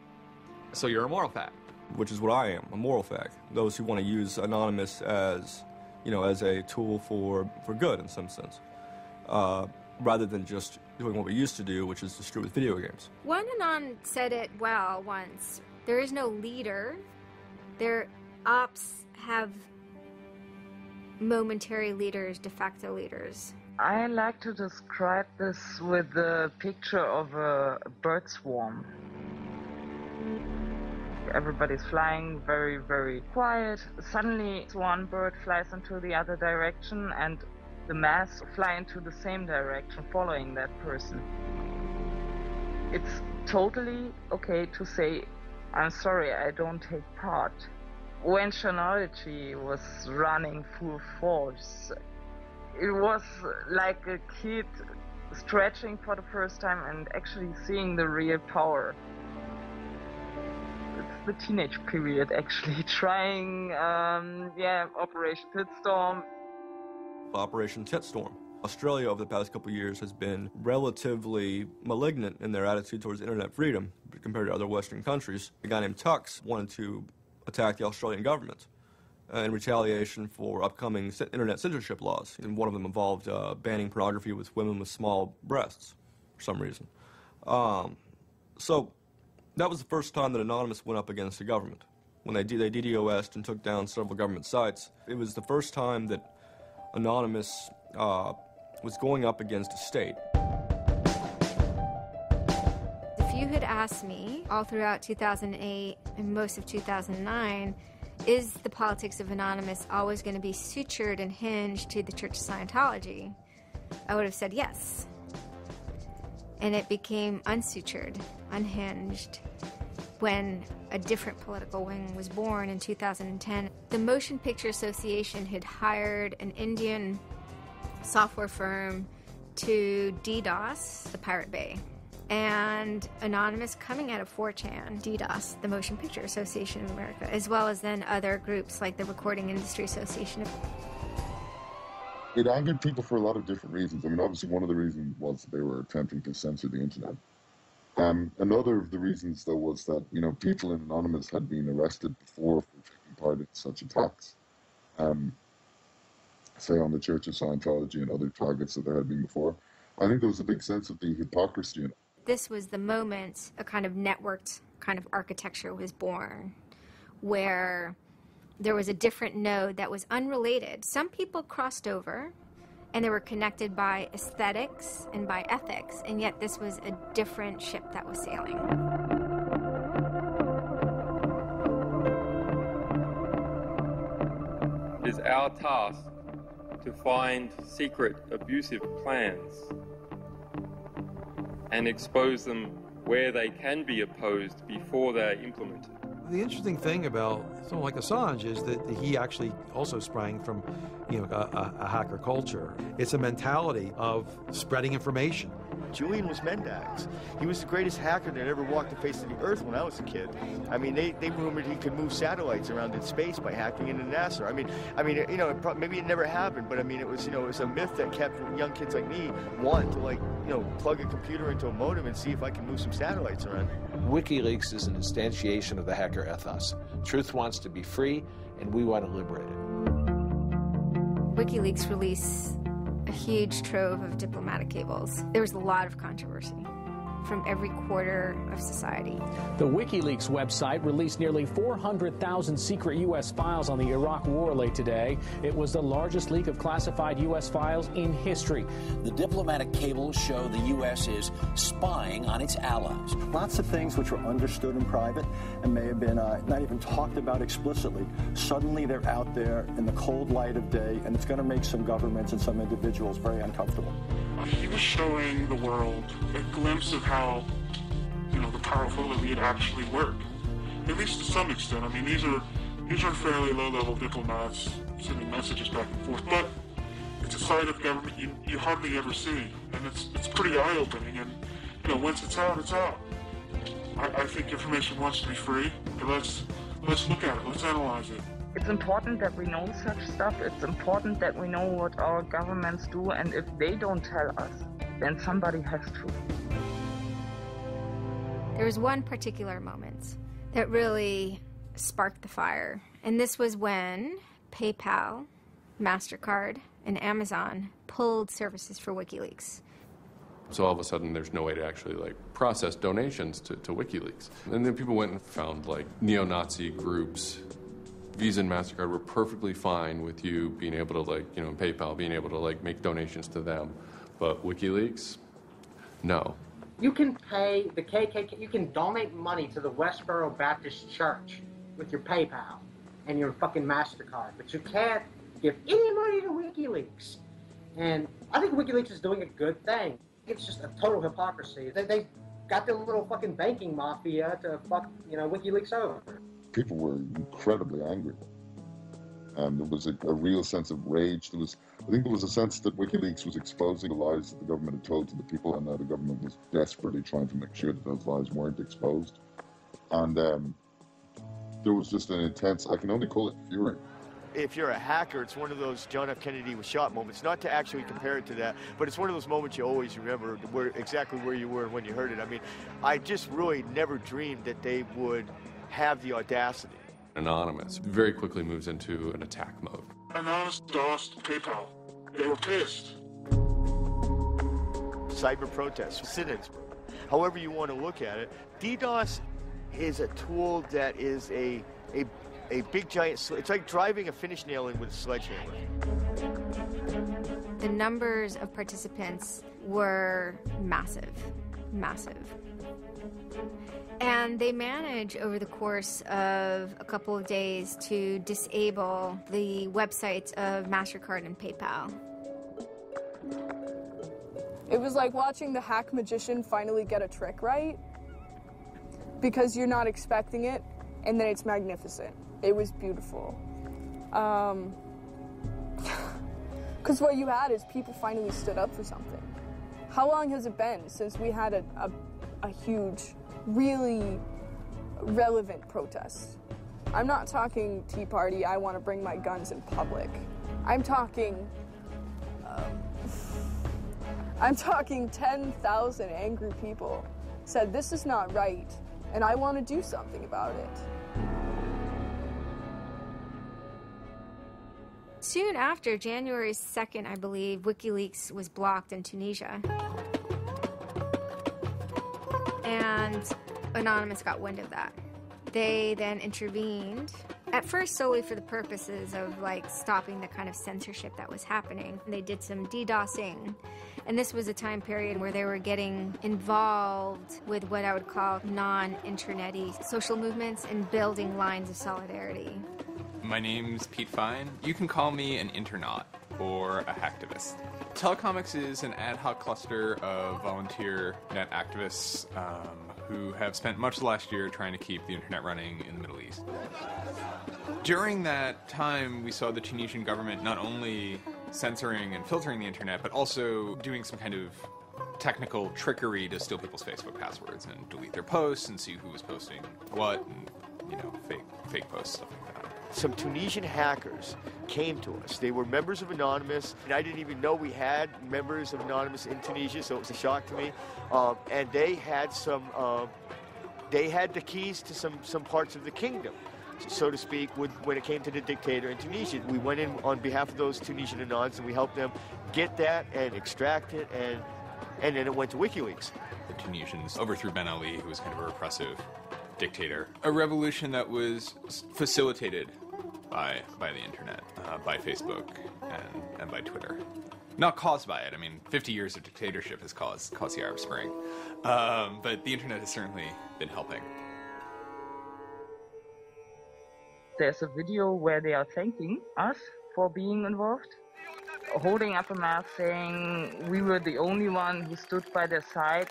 So you're a moral fag.
Which is what I am, a moral fag. Those who want to use Anonymous as, you know, as a tool for good in some sense, rather than just doing what we used to do, which is distribute video games.
One Anon said it well once. There is no leader. Their ops have momentary leaders, de facto leaders.
I like to describe this with the picture of a bird swarm. Everybody's flying very, very quiet. Suddenly one bird flies into the other direction and the mass fly into the same direction following that person. It's totally okay to say, I'm sorry, I don't take part. When Chinology was running full force, it was like a kid stretching for the first time and actually seeing the real power. It's the teenage period, actually, trying, Operation Pitstorm.
Operation Titstorm. Australia over the past couple of years has been relatively malignant in their attitude towards internet freedom compared to other Western countries. A guy named Tux wanted to attack the Australian government. in retaliation for upcoming internet censorship laws. And one of them involved banning pornography with women with small breasts for some reason. So that was the first time that Anonymous went up against the government. When they DDoS'd and took down several government sites, it was the first time that Anonymous was going up against a state.
If you had asked me all throughout 2008 and most of 2009, is the politics of Anonymous always going to be sutured and hinged to the Church of Scientology? I would have said yes. And it became unsutured, unhinged, when a different political wing was born in 2010. The Motion Picture Association had hired an Indian software firm to DDoS the Pirate Bay. And Anonymous, coming out of 4chan, DDoS, the Motion Picture Association of America, as well as then other groups like the Recording Industry Association.
It angered people for a lot of different reasons. I mean, obviously one of the reasons was they were attempting to censor the internet. Another of the reasons, though, was that, you know, people in Anonymous had been arrested before for taking part in such attacks. Say on the Church of Scientology and other targets that there had been before. I think there was a big sense of the hypocrisy in it.
This was the moment a kind of networked kind of architecture was born, where there was a different node that was unrelated. Some people crossed over, and they were connected by aesthetics and by ethics, and yet this was a different ship that was sailing.
It is our task to find secret, abusive plans and expose them where they can be opposed before they are implemented.
The interesting thing about someone like Assange is that he actually also sprang from, you know, a hacker culture. It's a mentality of spreading information.
Julian was Mendax. He was the greatest hacker that ever walked the face of the earth when I was a kid. I mean, they rumored he could move satellites around in space by hacking into NASA. I mean, you know, maybe it never happened, but I mean, it was, you know, it was a myth that kept young kids like me wanting to, like, you know, plug a computer into a modem and see if I can move some satellites around.
WikiLeaks is an instantiation of the hacker ethos. Truth wants to be free, and we want to liberate it.
WikiLeaks released a huge trove of diplomatic cables. There was a lot of controversy from every quarter of society.
The WikiLeaks website released nearly 400,000 secret U.S. files on the Iraq War late today. It was the largest leak of classified U.S. files in history.
The diplomatic cables show the U.S. is spying on its allies.
Lots of things which were understood in private and may have been not even talked about explicitly. Suddenly they're out there in the cold light of day, and it's going to make some governments and some individuals very uncomfortable.
He was showing the world a glimpse of how, you know, the powerful elite actually work, at least to some extent. I mean, these are fairly low-level diplomats sending messages back and forth, but it's a side of government you hardly ever see, and it's pretty eye-opening. And you know, once it's out, it's out. I think information wants to be free. Let's look at it. Let's analyze it.
It's important that we know such stuff. It's important that we know what our governments do, and if they don't tell us, then somebody has to.
There was one particular moment that really sparked the fire, and this was when PayPal, MasterCard, and Amazon pulled services for WikiLeaks.
So all of a sudden there's no way to actually like process donations to WikiLeaks. And then people went and found like neo-Nazi groups. Visa and MasterCard were perfectly fine with you being able to, like, you know, PayPal being able to, like, make donations to them. But WikiLeaks? No.
You can pay the KKK, you can donate money to the Westboro Baptist Church with your PayPal and your fucking MasterCard, but you can't give any money to WikiLeaks. And I think WikiLeaks is doing a good thing. It's just a total hypocrisy. They got their little fucking banking mafia to fuck, you know, WikiLeaks over.
People were incredibly angry. And there was a real sense of rage. I think there was a sense that WikiLeaks was exposing the lies that the government had told to the people, and that the government was desperately trying to make sure that those lies weren't exposed. And there was just an intense, I can only call it fury.
If you're a hacker, it's one of those John F. Kennedy was shot moments. Not to actually compare it to that, but it's one of those moments you always remember exactly where you were when you heard it. I mean, I just really never dreamed that they would have the audacity
Anonymous very quickly moves into an attack mode.
Anonymous DOSed PayPal. They were pissed.
Cyber protests, sit-ins, however you want to look at it. DDoS is a tool that is a big giant, it's like driving a finish nail in with a sledgehammer.
The numbers of participants were massive. And they managed over the course of a couple of days to disable the websites of MasterCard and PayPal.
It was like watching the hack magician finally get a trick right, because you're not expecting it, and then it's magnificent. It was beautiful. Because what you had is people finally stood up for something. How long has it been since we had a huge, really relevant protest? I'm not talking Tea Party, I want to bring my guns in public. I'm talking 10,000 angry people said this is not right, and I want to do something about it.
Soon after, January 2nd, I believe, WikiLeaks was blocked in Tunisia. And Anonymous got wind of that. They then intervened, at first solely for the purposes of stopping the kind of censorship that was happening. They did some DDoSing, and this was a time period where they were getting involved with what I would call non-internet-y social movements and building lines of solidarity.
My name's Pete Fine. You can call me an internaut or a hacktivist. Telecomics is an ad hoc cluster of volunteer net activists who have spent much of the last year trying to keep the internet running in the Middle East. During that time, we saw the Tunisian government not only censoring and filtering the internet, but also doing some kind of technical trickery to steal people's Facebook passwords and delete their posts and see who was posting what, and fake posts, stuff like that.
Some Tunisian hackers came to us. They were members of Anonymous, and I didn't even know we had members of Anonymous in Tunisia, so it was a shock to me. And they had they had the keys to some parts of the kingdom, so to speak, when it came to the dictator in Tunisia. We went in on behalf of those Tunisian Anons, and we helped them get that and extract it, and then it went to WikiLeaks.
The Tunisians overthrew Ben Ali, who was kind of a repressive dictator. A revolution that was facilitated by the internet, by Facebook and by Twitter. Not caused by it. I mean, 50 years of dictatorship has caused the Arab Spring. But the internet has certainly been helping.
There's a video where they are thanking us for being involved, holding up a mask saying we were the only one who stood by their side.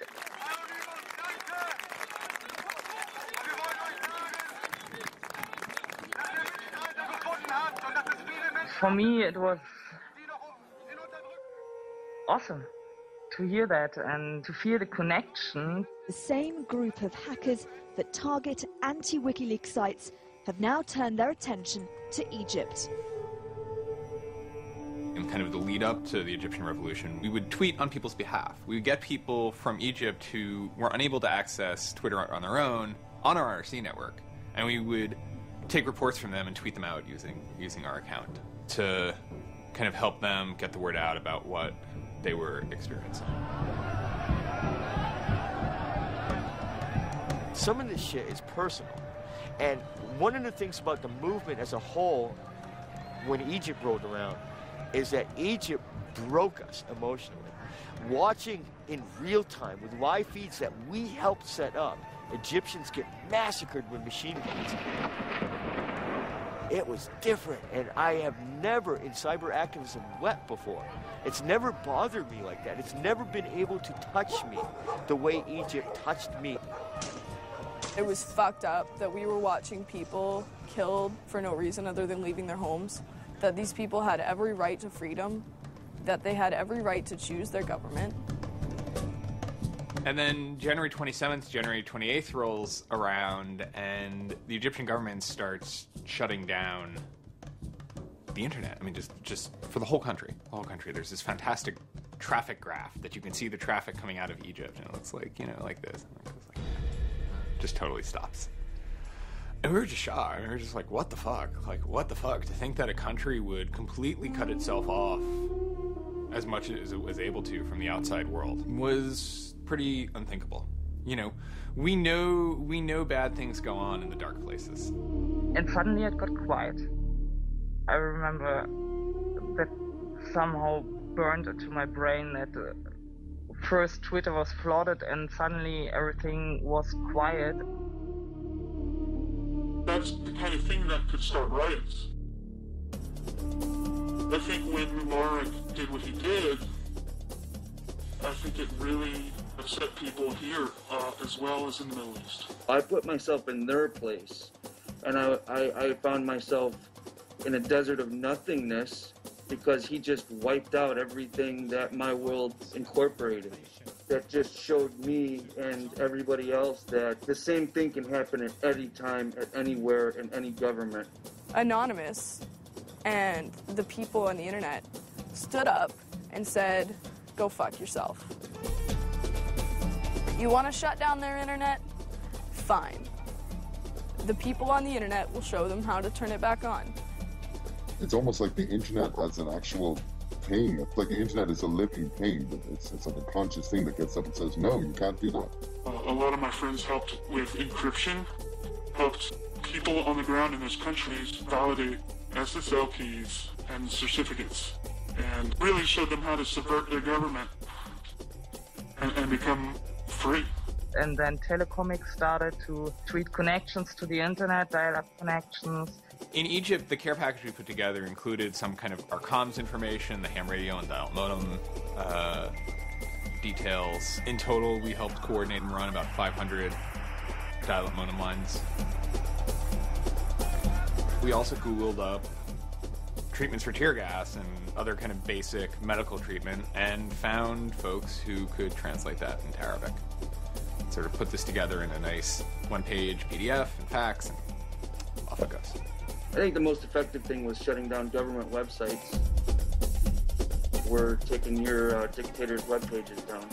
For me, it was awesome to hear that and to feel the connection.
The same group of hackers that target anti-WikiLeaks sites have now turned their attention to Egypt.
In kind of the lead up to the Egyptian revolution, we would tweet on people's behalf. We would get people from Egypt who were unable to access Twitter on their own on our IRC network, and we would take reports from them and tweet them out using our account to kind of help them get the word out about what they were experiencing.
Some of this shit is personal. And one of the things about the movement as a whole, when Egypt rolled around, is that Egypt broke us emotionally. Watching in real time with live feeds that we helped set up, Egyptians get massacred with machine guns. It was different, and I have never in cyber activism wept before. It's never bothered me like that. It's never been able to touch me the way Egypt touched me.
It was fucked up that we were watching people killed for no reason other than leaving their homes, that these people had every right to freedom, that they had every right to choose their government.
And then January 27th, January 28th rolls around, and the Egyptian government starts shutting down the internet. I mean, just for the whole country. The whole country. There's this fantastic traffic graph that you can see the traffic coming out of Egypt, and it looks like, like this. Just totally stops. And we were just shocked. We were just like, what the fuck? Like, what the fuck? To think that a country would completely cut itself off as much as it was able to from the outside world was pretty unthinkable. You know, we know bad things go on in the dark places.
And suddenly it got quiet. I remember that somehow burned into my brain that first Twitter was flooded and suddenly everything was quiet.
That's the kind of thing that could start riots. I think when Mubarak did what he did, I think it really upset people here as well as in the Middle East.
I put myself in their place, and I found myself in a desert of nothingness because he just wiped out everything that my world incorporated. That just showed me and everybody else that the same thing can happen at any time, at anywhere, in any government.
Anonymous and the people on the internet stood up and said, go fuck yourself. You want to shut down their internet? Fine. The people on the internet will show them how to turn it back on.
It's almost like the internet as an actual thing. It's like the internet is a living thing. It's like a conscious thing that gets up and says, no, you can't do that.
A lot of my friends helped with encryption, helped people on the ground in those countries validate SSL keys and certificates, and really showed them how to subvert their government and become free.
And then Telecomics started to tweet connections to the internet, dial-up connections.
In Egypt, the care package we put together included some kind of our comms information, the ham radio and dial modem details. In total, we helped coordinate and run about 500 dial-up modem lines. We also Googled up treatments for tear gas and other kind of basic medical treatment and found folks who could translate that into Arabic. Sort of put this together in a nice one-page PDF and fax, and off it goes.
I think the most effective thing was shutting down government websites. We're taking your dictator's web pages down.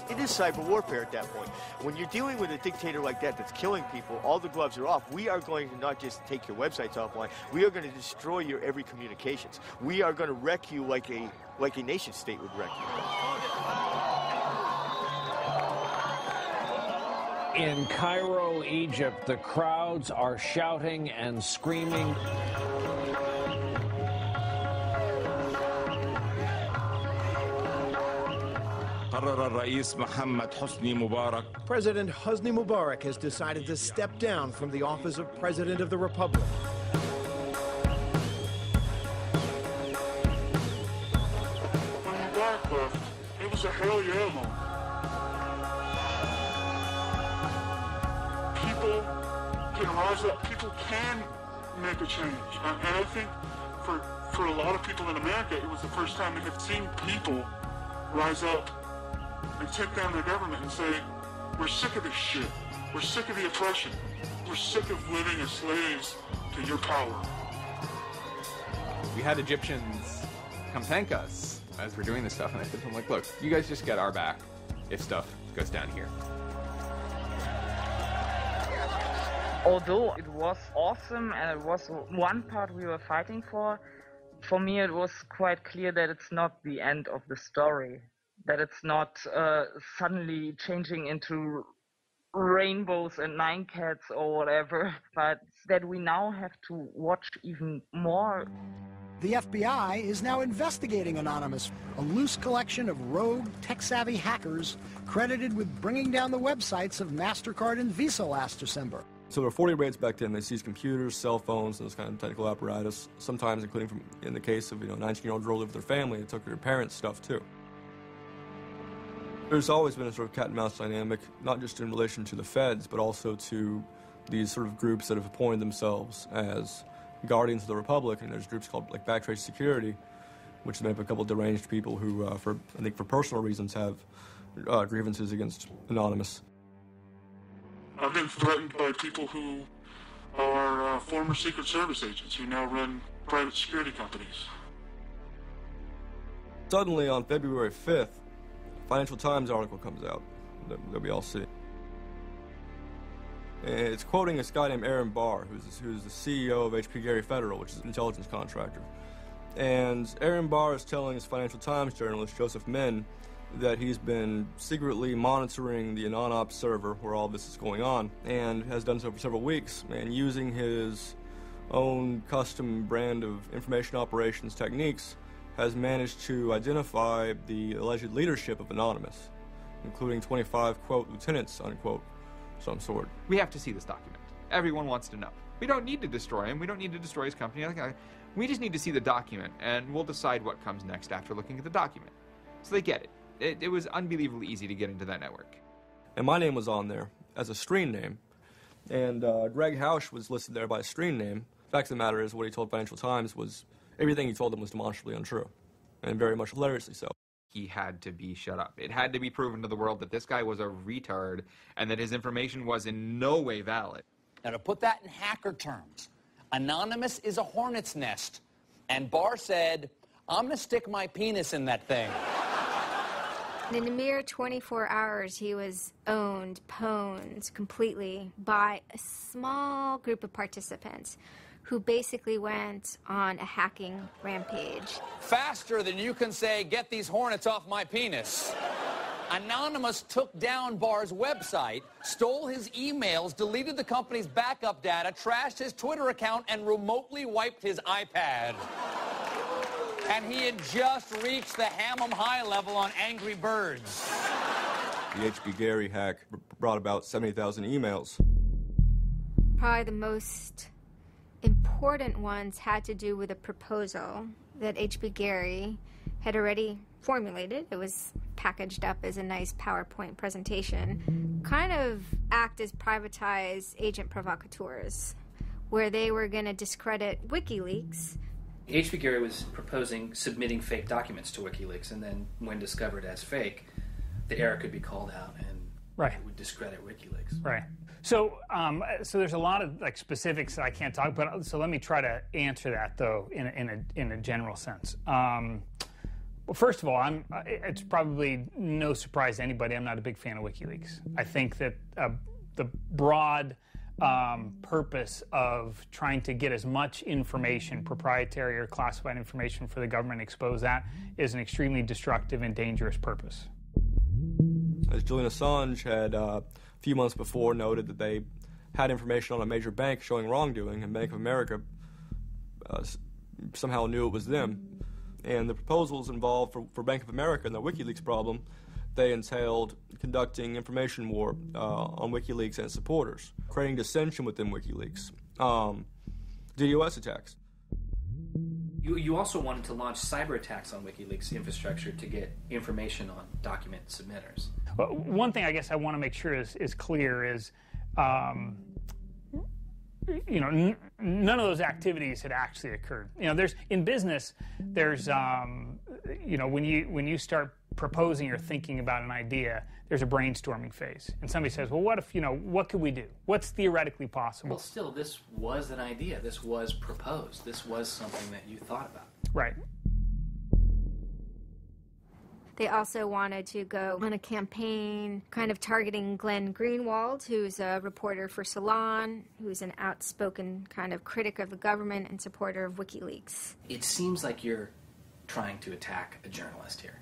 It is cyber warfare at that point. When you're dealing with a dictator like that that's killing people, all the gloves are off. We are going to not just take your websites offline, we are going to destroy your every communications. We are going to wreck you like a nation state would wreck you.
In Cairo, Egypt, the crowds are shouting and screaming.
President Hosni Mubarak has decided to step down from the office of President of the Republic.
When Mubarak left, it was a hell yeah moment. People can rise up, people can make a change. And I think for a lot of people in America, it was the first time they had seen people rise up and take down their government and say, we're sick of this shit. We're sick of the oppression. We're sick of living as slaves to your power.
We had Egyptians come thank us as we're doing this stuff, and I said to them, like, look, you guys just get our back if stuff goes down here.
Although it was awesome and it was one part we were fighting for me it was quite clear that it's not the end of the story. That it's not suddenly changing into rainbows and nine cats or whatever, but that we now have to watch even more.
The FBI is now investigating Anonymous, a loose collection of rogue, tech-savvy hackers credited with bringing down the websites of MasterCard and Visa last December.
So there were 40 raids back then. They seized computers, cell phones, and this kind of technical apparatus, sometimes including in the case of, a 19-year-old girl lived with their family, they took their parents' stuff too. There's always been a sort of cat-and-mouse dynamic, not just in relation to the feds, but also to these sort of groups that have appointed themselves as guardians of the Republic, and there's groups called like Backtrace Security, which is made up of a couple of deranged people who, I think for personal reasons, have grievances against Anonymous.
I've been threatened by people who are former Secret Service agents who now run private security companies.
Suddenly, on February 5th, Financial Times article comes out that we all see. And it's quoting this guy named Aaron Barr, who's the CEO of HP Gary Federal, which is an intelligence contractor. And Aaron Barr is telling his Financial Times journalist, Joseph Min, that he's been secretly monitoring the AnonOps server where all this is going on, and has done so for several weeks, and using his own custom brand of information operations techniques, has managed to identify the alleged leadership of Anonymous, including 25, quote, lieutenants, unquote, some sort.
We have to see this document. Everyone wants to know. We don't need to destroy him. We don't need to destroy his company. We just need to see the document, and we'll decide what comes next after looking at the document. So they get it. It was unbelievably easy to get into that network.
And my name was on there as a screen name, and Greg Hausch was listed there by a screen name. The fact of the matter is, what he told Financial Times was, everything he told them was demonstrably untrue, and very much hilariously so.
He had to be shut up. It had to be proven to the world that this guy was a retard and that his information was in no way valid.
Now, to put that in hacker terms, Anonymous is a hornet's nest, and Barr said, I'm going to stick my penis in that thing.
In a mere 24 hours, he was owned, pwned completely by a small group of participants who basically went on a hacking rampage.
Faster than you can say, get these hornets off my penis. Anonymous took down Barr's website, stole his emails, deleted the company's backup data, trashed his Twitter account, and remotely wiped his iPad. And he had just reached the Hammam High level on Angry Birds.
The HP Gary hack brought about 70,000 emails.
Probably the most important ones had to do with a proposal that HP Gary had already formulated. It was packaged up as a nice PowerPoint presentation, kind of act as privatized agent provocateurs, where they were going to discredit WikiLeaks.
HP Gary was proposing submitting fake documents to WikiLeaks, and then when discovered as fake, the error could be called out and it would discredit WikiLeaks.
Right. So, so there's a lot of specifics that I can't talk about. So let me try to answer that though in a general sense. Well, first of all, it's probably no surprise to anybody. I'm not a big fan of WikiLeaks. I think that the broad purpose of trying to get as much information, proprietary or classified information for the government, expose that, is an extremely destructive and dangerous purpose.
As Julian Assange had a few months before noted that they had information on a major bank showing wrongdoing, and Bank of America somehow knew it was them. And the proposals involved for Bank of America and the WikiLeaks problem, they entailed conducting information war on WikiLeaks and its supporters, creating dissension within WikiLeaks, DDoS attacks.
You also wanted to launch cyber attacks on WikiLeaks infrastructure to get information on document submitters.
Well, one thing I guess I want to make sure is clear is, none of those activities had actually occurred. In business, there's, when you start proposing or thinking about an idea, there's a brainstorming phase. And somebody says, well, what if, what could we do? What's theoretically possible?
Well, still, this was an idea. This was proposed. This was something that you thought about.
Right.
They also wanted to go on a campaign kind of targeting Glenn Greenwald, who's a reporter for Salon, who's an outspoken kind of critic of the government and supporter of WikiLeaks.
It seems like you're trying to attack a journalist here.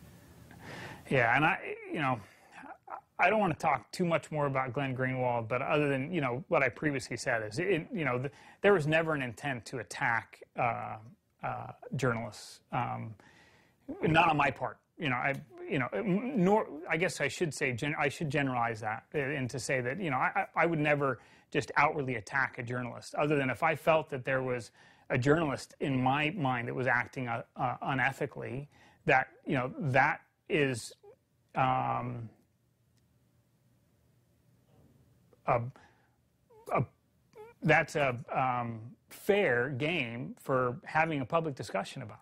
Yeah, and I don't want to talk too much more about Glenn Greenwald, but other than, what I previously said is, there was never an intent to attack journalists, not on my part. Nor I guess I should say I should generalize that and to say that I would never just outwardly attack a journalist, other than if I felt that there was a journalist in my mind that was acting unethically. That that is that's a fair game for having a public discussion about.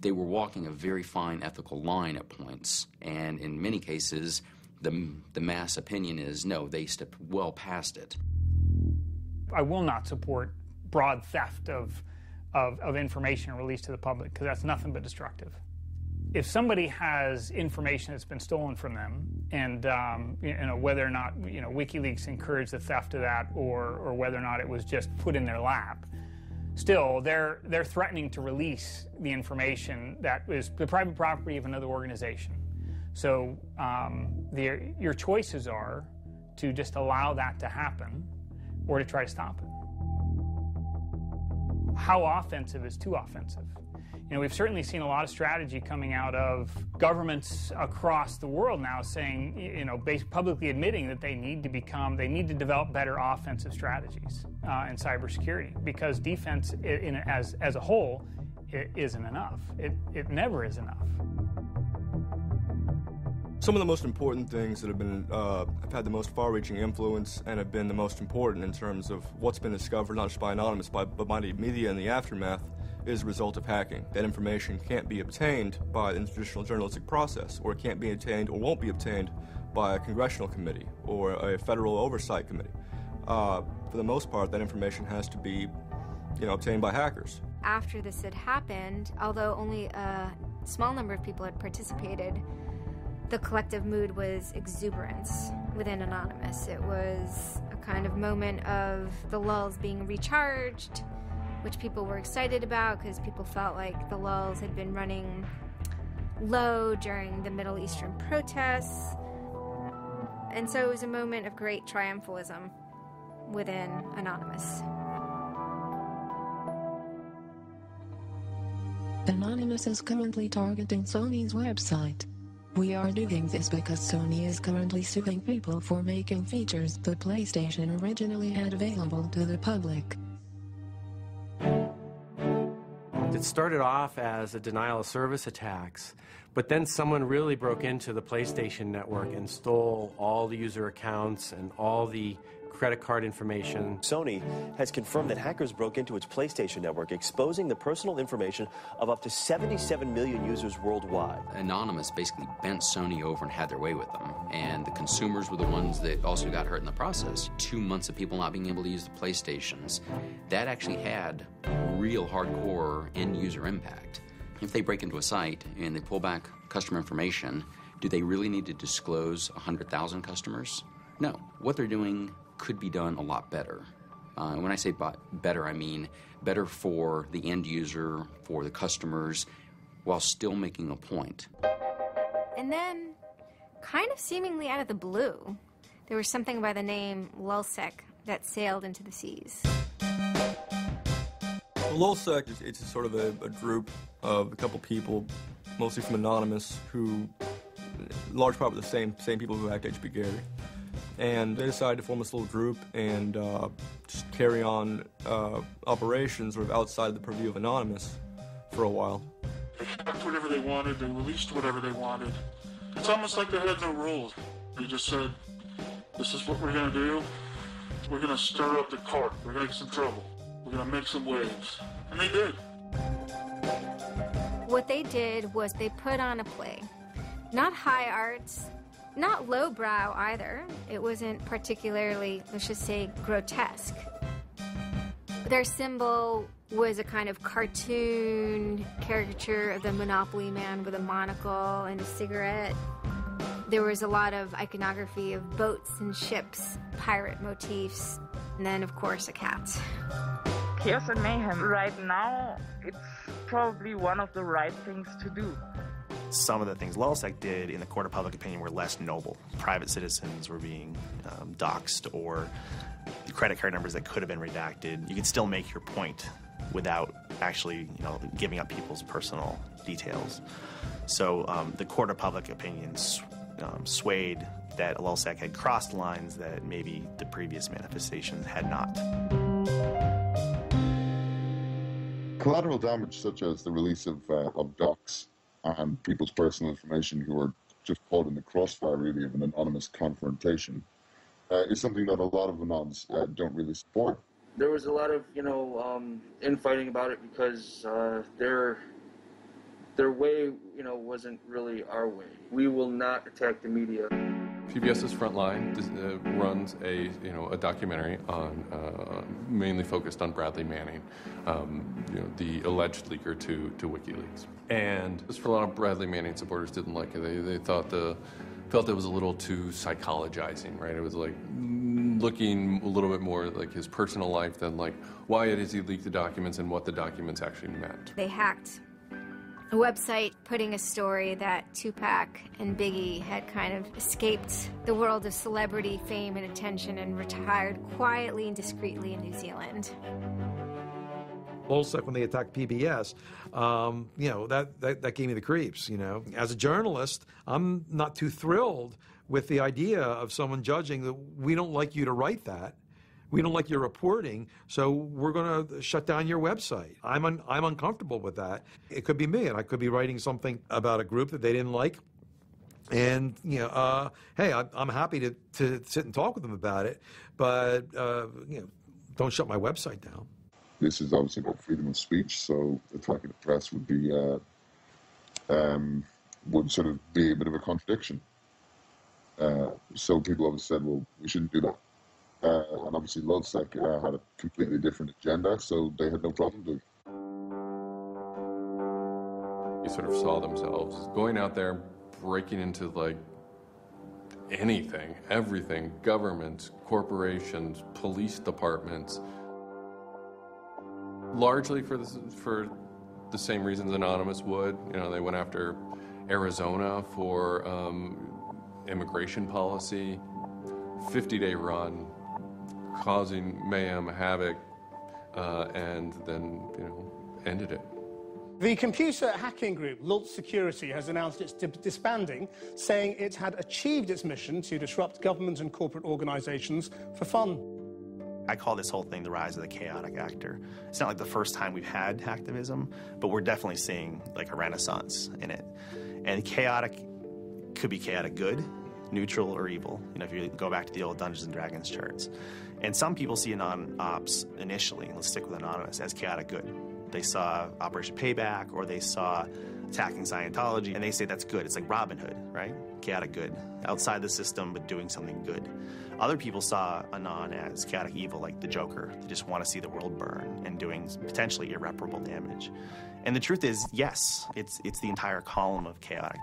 They were walking a very fine ethical line at points, and in many cases, the mass opinion is, no, they stepped well past it.
I will not support broad theft of information released to the public, because that's nothing but destructive. if somebody has information that's been stolen from them, and whether or not WikiLeaks encouraged the theft of that, or whether or not it was just put in their lap, still they're threatening to release the information that is the private property of another organization. So your choices are to just allow that to happen, or to try to stop it. How offensive is too offensive? We've certainly seen a lot of strategy coming out of governments across the world now saying, publicly admitting that they need to develop better offensive strategies in cybersecurity, because defense as a whole isn't enough. It never is enough.
Some of the most important things that have had the most far-reaching influence and have been the most important in terms of what's been discovered, not just by Anonymous, but by the media in the aftermath, is a result of hacking. That information can't be obtained by the traditional journalistic process, or it can't be obtained or won't be obtained by a congressional committee or a federal oversight committee. For the most part, that information has to be, obtained by hackers.
After this had happened, although only a small number of people had participated, the collective mood was exuberance within Anonymous. It was a kind of moment of the lulls being recharged, which people were excited about because people felt like the lulls had been running low during the Middle Eastern protests. And so it was a moment of great triumphalism within Anonymous.
Anonymous is currently targeting Sony's website. We are doing this because Sony is currently suing people for making features the PlayStation originally had available to the public.
It started off as a denial of service attacks, but then someone really broke into the PlayStation network and stole all the user accounts and all the credit card information.
Sony has confirmed that hackers broke into its PlayStation network, exposing the personal information of up to 77 million users worldwide.
Anonymous basically bent Sony over and had their way with them, and the consumers were the ones that also got hurt in the process. 2 months of people not being able to use the PlayStations, that actually had real hardcore end-user impact. If they break into a site and they pull back customer information, do they really need to disclose 100,000 customers? No. What they're doing could be done a lot better. When I say better, I mean better for the end user, for the customers, while still making a point.
And then, kind of seemingly out of the blue, there was something by the name LulzSec that sailed into the seas.
Well, LulzSec, it's sort of a group of a couple people, mostly from Anonymous, who, in large part, were the same people who hacked HB Gary. And they decided to form this little group and just carry on operations sort of outside of the purview of Anonymous for a while.
They hacked whatever they wanted, they released whatever they wanted. It's almost like they had no rules. They just said, this is what we're going to do. We're going to stir up the cart. We're going to get some trouble. We're going to make some waves. And they did.
What they did was they put on a play. Not high arts, not lowbrow either. It wasn't particularly, let's just say, grotesque. Their symbol was a kind of cartoon caricature of the Monopoly man with a monocle and a cigarette. There was a lot of iconography of boats and ships, pirate motifs, and then, of course, a cat.
Chaos and mayhem. Right now, it's probably one of the right things to do.
Some of the things LulzSec did in the court of public opinion were less noble. Private citizens were being doxxed, or credit card numbers that could have been redacted. You could still make your point without actually, giving up people's personal details. So the court of public opinion swayed that LulzSec had crossed lines that maybe the previous manifestations had not.
Collateral damage, such as the release of docs and people's personal information who are just caught in the crossfire, really, of an anonymous confrontation, is something that a lot of anons don't really support.
There was a lot of, infighting about it because their way, wasn't really our way. We will not attack the media.
PBS's Frontline runs a documentary on mainly focused on Bradley Manning, the alleged leaker to WikiLeaks. And for a lot of Bradley Manning supporters didn't like it. They felt it was a little too psychologizing, right? It was like looking a little bit more like his personal life than like why does he leak the documents and what the documents actually meant.
They hacked a website putting a story that Tupac and Biggie had kind of escaped the world of celebrity fame and attention and retired quietly and discreetly in New Zealand.
Lulzsec, when they attacked PBS, that gave me the creeps, As a journalist, I'm not too thrilled with the idea of someone judging that we don't like you to write that. We don't like your reporting, so we're going to shut down your website. I'm uncomfortable with that. It could be me, and I could be writing something about a group that they didn't like. And, hey, I'm happy to sit and talk with them about it, but, don't shut my website down.
This is obviously about freedom of speech, so attacking the press would be would sort of be a bit of a contradiction. So people always said, well, we shouldn't do that. And obviously Lulzsec had a completely different agenda, so they had no problem doing it.
They sort of saw themselves going out there, breaking into like anything, everything, governments, corporations, police departments, largely for the same reasons Anonymous would. They went after Arizona for immigration policy, 50-day run, causing mayhem, havoc, and then, ended it.
The computer hacking group, Lulz Security, has announced it's disbanding, saying it had achieved its mission to disrupt government and corporate organizations for fun.
I call this whole thing the rise of the chaotic actor. It's not like the first time we've had hacktivism, but we're definitely seeing like a renaissance in it. And chaotic could be chaotic good, neutral, or evil. If you go back to the old Dungeons & Dragons charts. And some people see Anon-Ops initially, let's stick with Anonymous, as chaotic good. They saw Operation Payback, or they saw attacking Scientology, and they say that's good. It's like Robin Hood, right? Chaotic good. Outside the system, but doing something good. Other people saw Anon as chaotic evil, like the Joker. They just want to see the world burn and doing potentially irreparable damage. And the truth is, yes, it's the entire column of chaotic.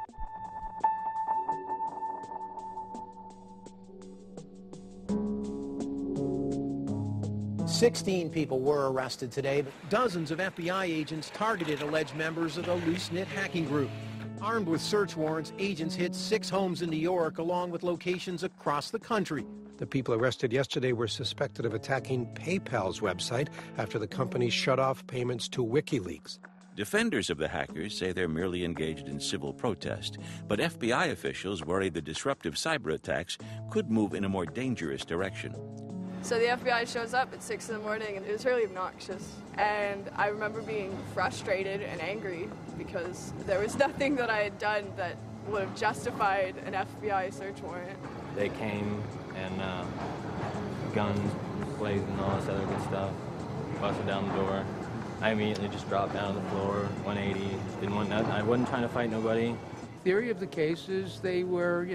"16 people were arrested today, but dozens of FBI agents targeted alleged members of the loose-knit hacking group. Armed with search warrants, agents hit 6 homes in New York, along with locations across the country.
The people arrested yesterday were suspected of attacking PayPal's website after the company shut off payments to WikiLeaks.
Defenders of the hackers say they're merely engaged in civil protest, but FBI officials worry the disruptive cyber attacks could move in a more dangerous direction.
So the FBI shows up at 6 in the morning, and it was really obnoxious. And I remember being frustrated and angry because there was nothing that I had done that would have justified an FBI search warrant.
They came and guns blazing, all this other good stuff, busted down the door. I immediately just dropped down to the floor, 180, didn't want nothing. I wasn't trying to fight nobody.
Theory of the case is they were,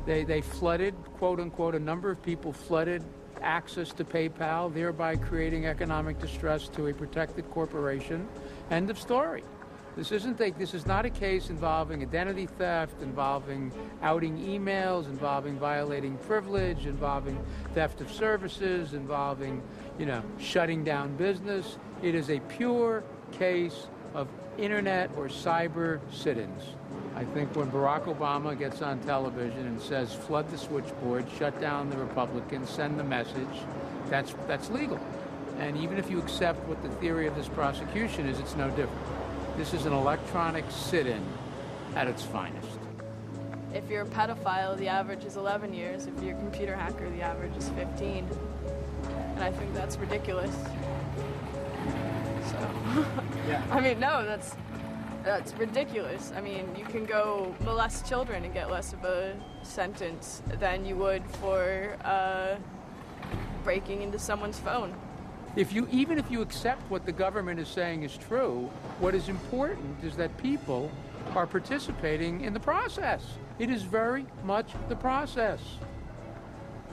they flooded, quote unquote, a number of people flooded access to PayPal, thereby creating economic distress to a protected corporation. End of story. This is not a case involving identity theft, involving outing emails, involving violating privilege, involving theft of services, involving, shutting down business. It is a pure case of internet or cyber sit-ins. I think when Barack Obama gets on television and says, flood the switchboard, shut down the Republicans, send the message, that's legal. And even if you accept what the theory of this prosecution is, it's no different. This is an electronic sit-in at its finest.
If you're a pedophile, the average is 11 years. If you're a computer hacker, the average is 15. And I think that's ridiculous. So, yeah. I mean, no, that's ridiculous. I mean, you can go molest children and get less of a sentence than you would for breaking into someone's phone.
Even if you accept what the government is saying is true, what is important is that people are participating in the process. It is very much the process.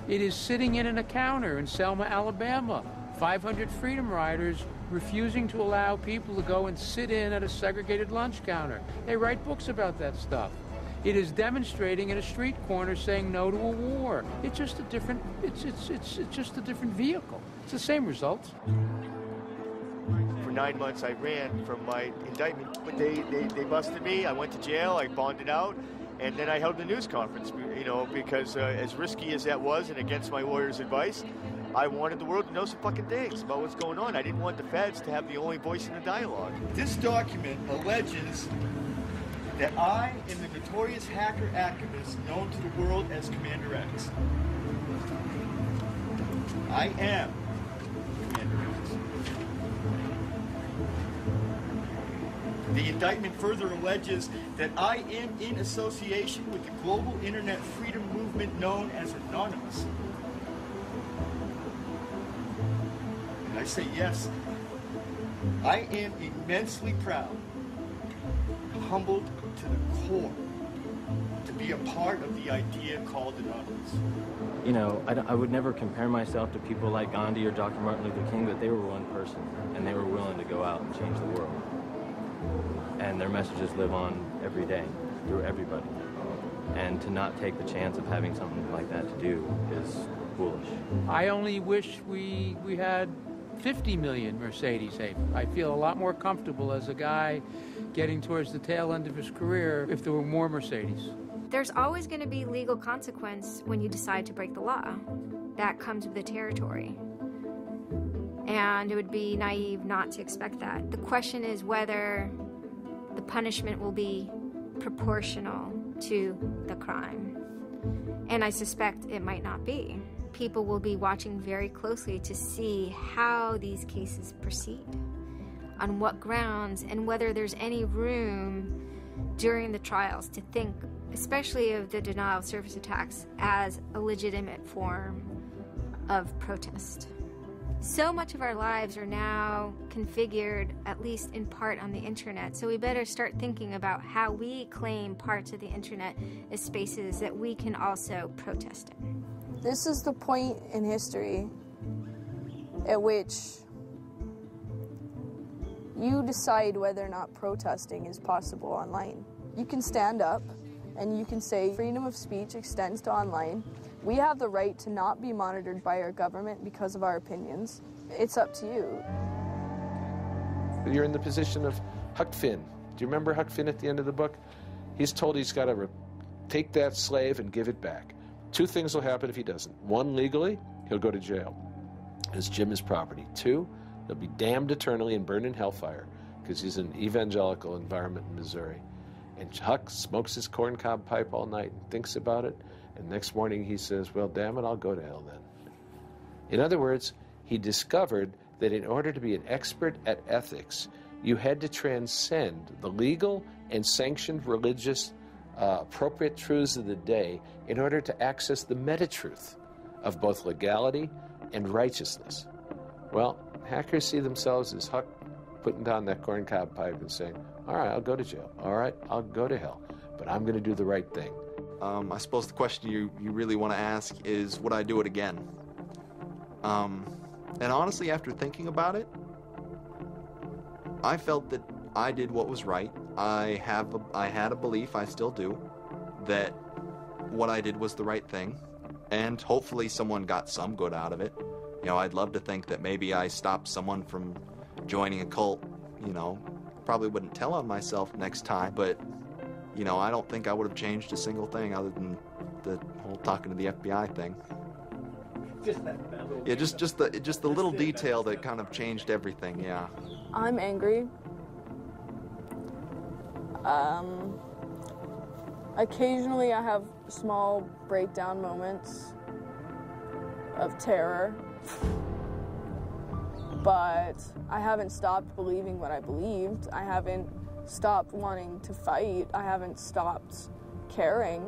It is sitting in a counter in Selma, Alabama, 500 Freedom Riders refusing to allow people to go and sit in at a segregated lunch counter. They write books about that stuff. It is demonstrating in a street corner saying no to a war. It's just a different, it's just a different vehicle. It's the same results.
For 9 months I ran from my indictment, but they busted me. I went to jail, I bonded out, and then I held a news conference, you know, because as risky as that was and against my lawyer's advice, I wanted the world to know some fucking things about what's going on. I didn't want the feds to have the only voice in the dialogue. This document alleges that I am the notorious hacker activist known to the world as Commander X. I am Commander X. The indictment further alleges that I am in association with the global internet freedom movement known as Anonymous. And I say yes, I am immensely proud, humbled to the core, to be a part of the idea called Anonymous.
You know, I would never compare myself to people like Gandhi or Dr. Martin Luther King, but they were one person, and they were willing to go out and change the world. And their messages live on every day, through everybody. And to not take the chance of having something like that to do is foolish.
I only wish we had 50 million Mercedes haven. I feel a lot more comfortable as a guy getting towards the tail end of his career if there were more Mercedes.
There's always going to be legal consequence when you decide to break the law. That comes with the territory. And it would be naive not to expect that. The question is whether the punishment will be proportional to the crime. And I suspect it might not be. People will be watching very closely to see how these cases proceed, on what grounds, and whether there's any room during the trials to think, especially of the denial of service attacks, as a legitimate form of protest. So much of our lives are now configured, at least in part, on the internet, so we better start thinking about how we claim parts of the internet as spaces that we can also protest in.
This is the point in history at which you decide whether or not protesting is possible online. You can stand up and you can say freedom of speech extends to online. We have the right to not be monitored by our government because of our opinions. It's up to you.
You're in the position of Huck Finn. Do you remember Huck Finn at the end of the book? He's told he's got to take that slave and give it back. Two things will happen if he doesn't. One, legally, he'll go to jail, as Jim is property. Two, he'll be damned eternally and burned in hellfire because he's in an evangelical environment in Missouri. And Huck smokes his corncob pipe all night and thinks about it, and next morning he says, well, damn it, I'll go to hell then. In other words, he discovered that in order to be an expert at ethics, you had to transcend the legal and sanctioned religious appropriate truths of the day in order to access the meta-truth of both legality and righteousness. Well, hackers see themselves as Huck putting down that corncob pipe and saying, all right, I'll go to jail. All right, I'll go to hell. But I'm going to do the right thing.
I suppose the question you really want to ask is, would I do it again? And honestly, after thinking about it, I felt that I did what was right. I had a belief, I still do, that what I did was the right thing, and hopefully someone got some good out of it. You know, I'd love to think that maybe I stopped someone from joining a cult, you know. Probably wouldn't tell on myself next time, but, you know, I don't think I would have changed a single thing other than the whole talking to the FBI thing. Yeah, just the little detail that kind of changed everything, yeah.
I'm angry. Occasionally I have small breakdown moments of terror, but I haven't stopped believing what I believed. I haven't stopped wanting to fight. I haven't stopped caring.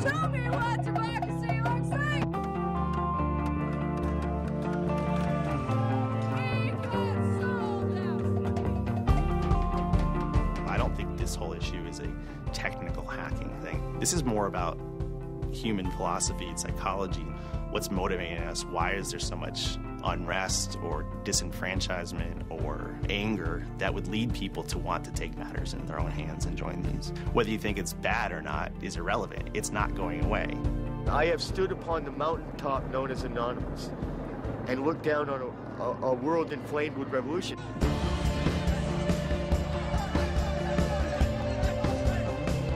Show me what democracy looks like! We've got
this whole issue is a technical hacking thing. This is more about human philosophy and psychology. What's motivating us? Why is there so much unrest or disenfranchisement or anger that would lead people to want to take matters in their own hands and join these? Whether you think it's bad or not is irrelevant. It's not going away.
I have stood upon the mountaintop known as Anonymous and looked down on a world inflamed with revolution.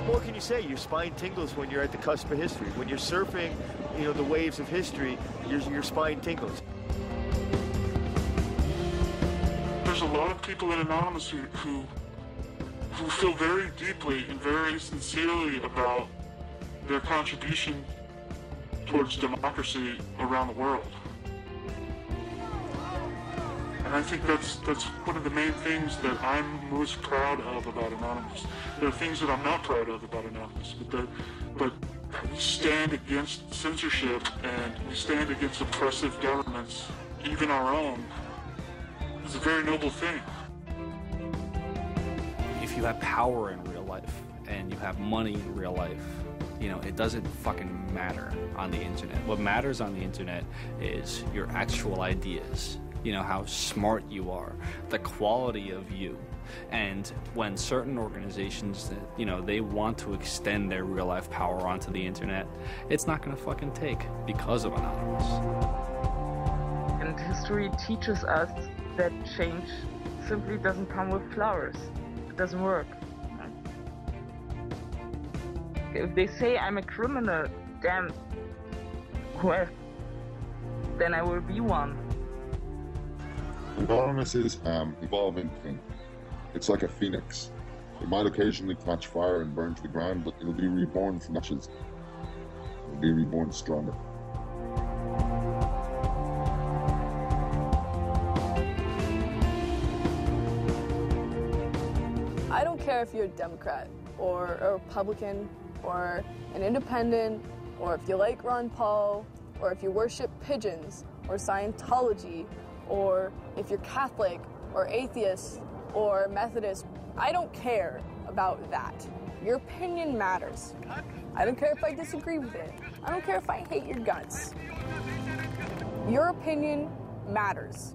What can you say? Your spine tingles when you're at the cusp of history. When you're surfing, the waves of history, your spine tingles.
There's a lot of people in Anonymous who feel very deeply and very sincerely about their contribution towards democracy around the world. And I think that's one of the main things that I'm most proud of about Anonymous. There are things that I'm not proud of about Anonymous, but we stand against censorship and we stand against oppressive governments, even our own. It's a very noble thing.
If you have power in real life and you have money in real life, it doesn't fucking matter on the internet. What matters on the internet is your actual ideas. How smart you are, the quality of you. And when certain organizations that, they want to extend their real life power onto the internet, it's not gonna fucking take because of Anonymous.
And history teaches us that change simply doesn't come with flowers. It doesn't work. If they say I'm a criminal, damn, well, then I will be one.
Anonymous is evolving thing. It's like a phoenix. It might occasionally catch fire and burn to the ground, but it'll be reborn from ashes. It'll be reborn stronger.
I don't care if you're a Democrat or a Republican or an independent, or if you like Ron Paul, or if you worship pigeons or Scientology, or if you're Catholic or atheist or Methodist. I don't care about that. Your opinion matters. I don't care if I disagree with it. I don't care if I hate your guts. Your opinion matters.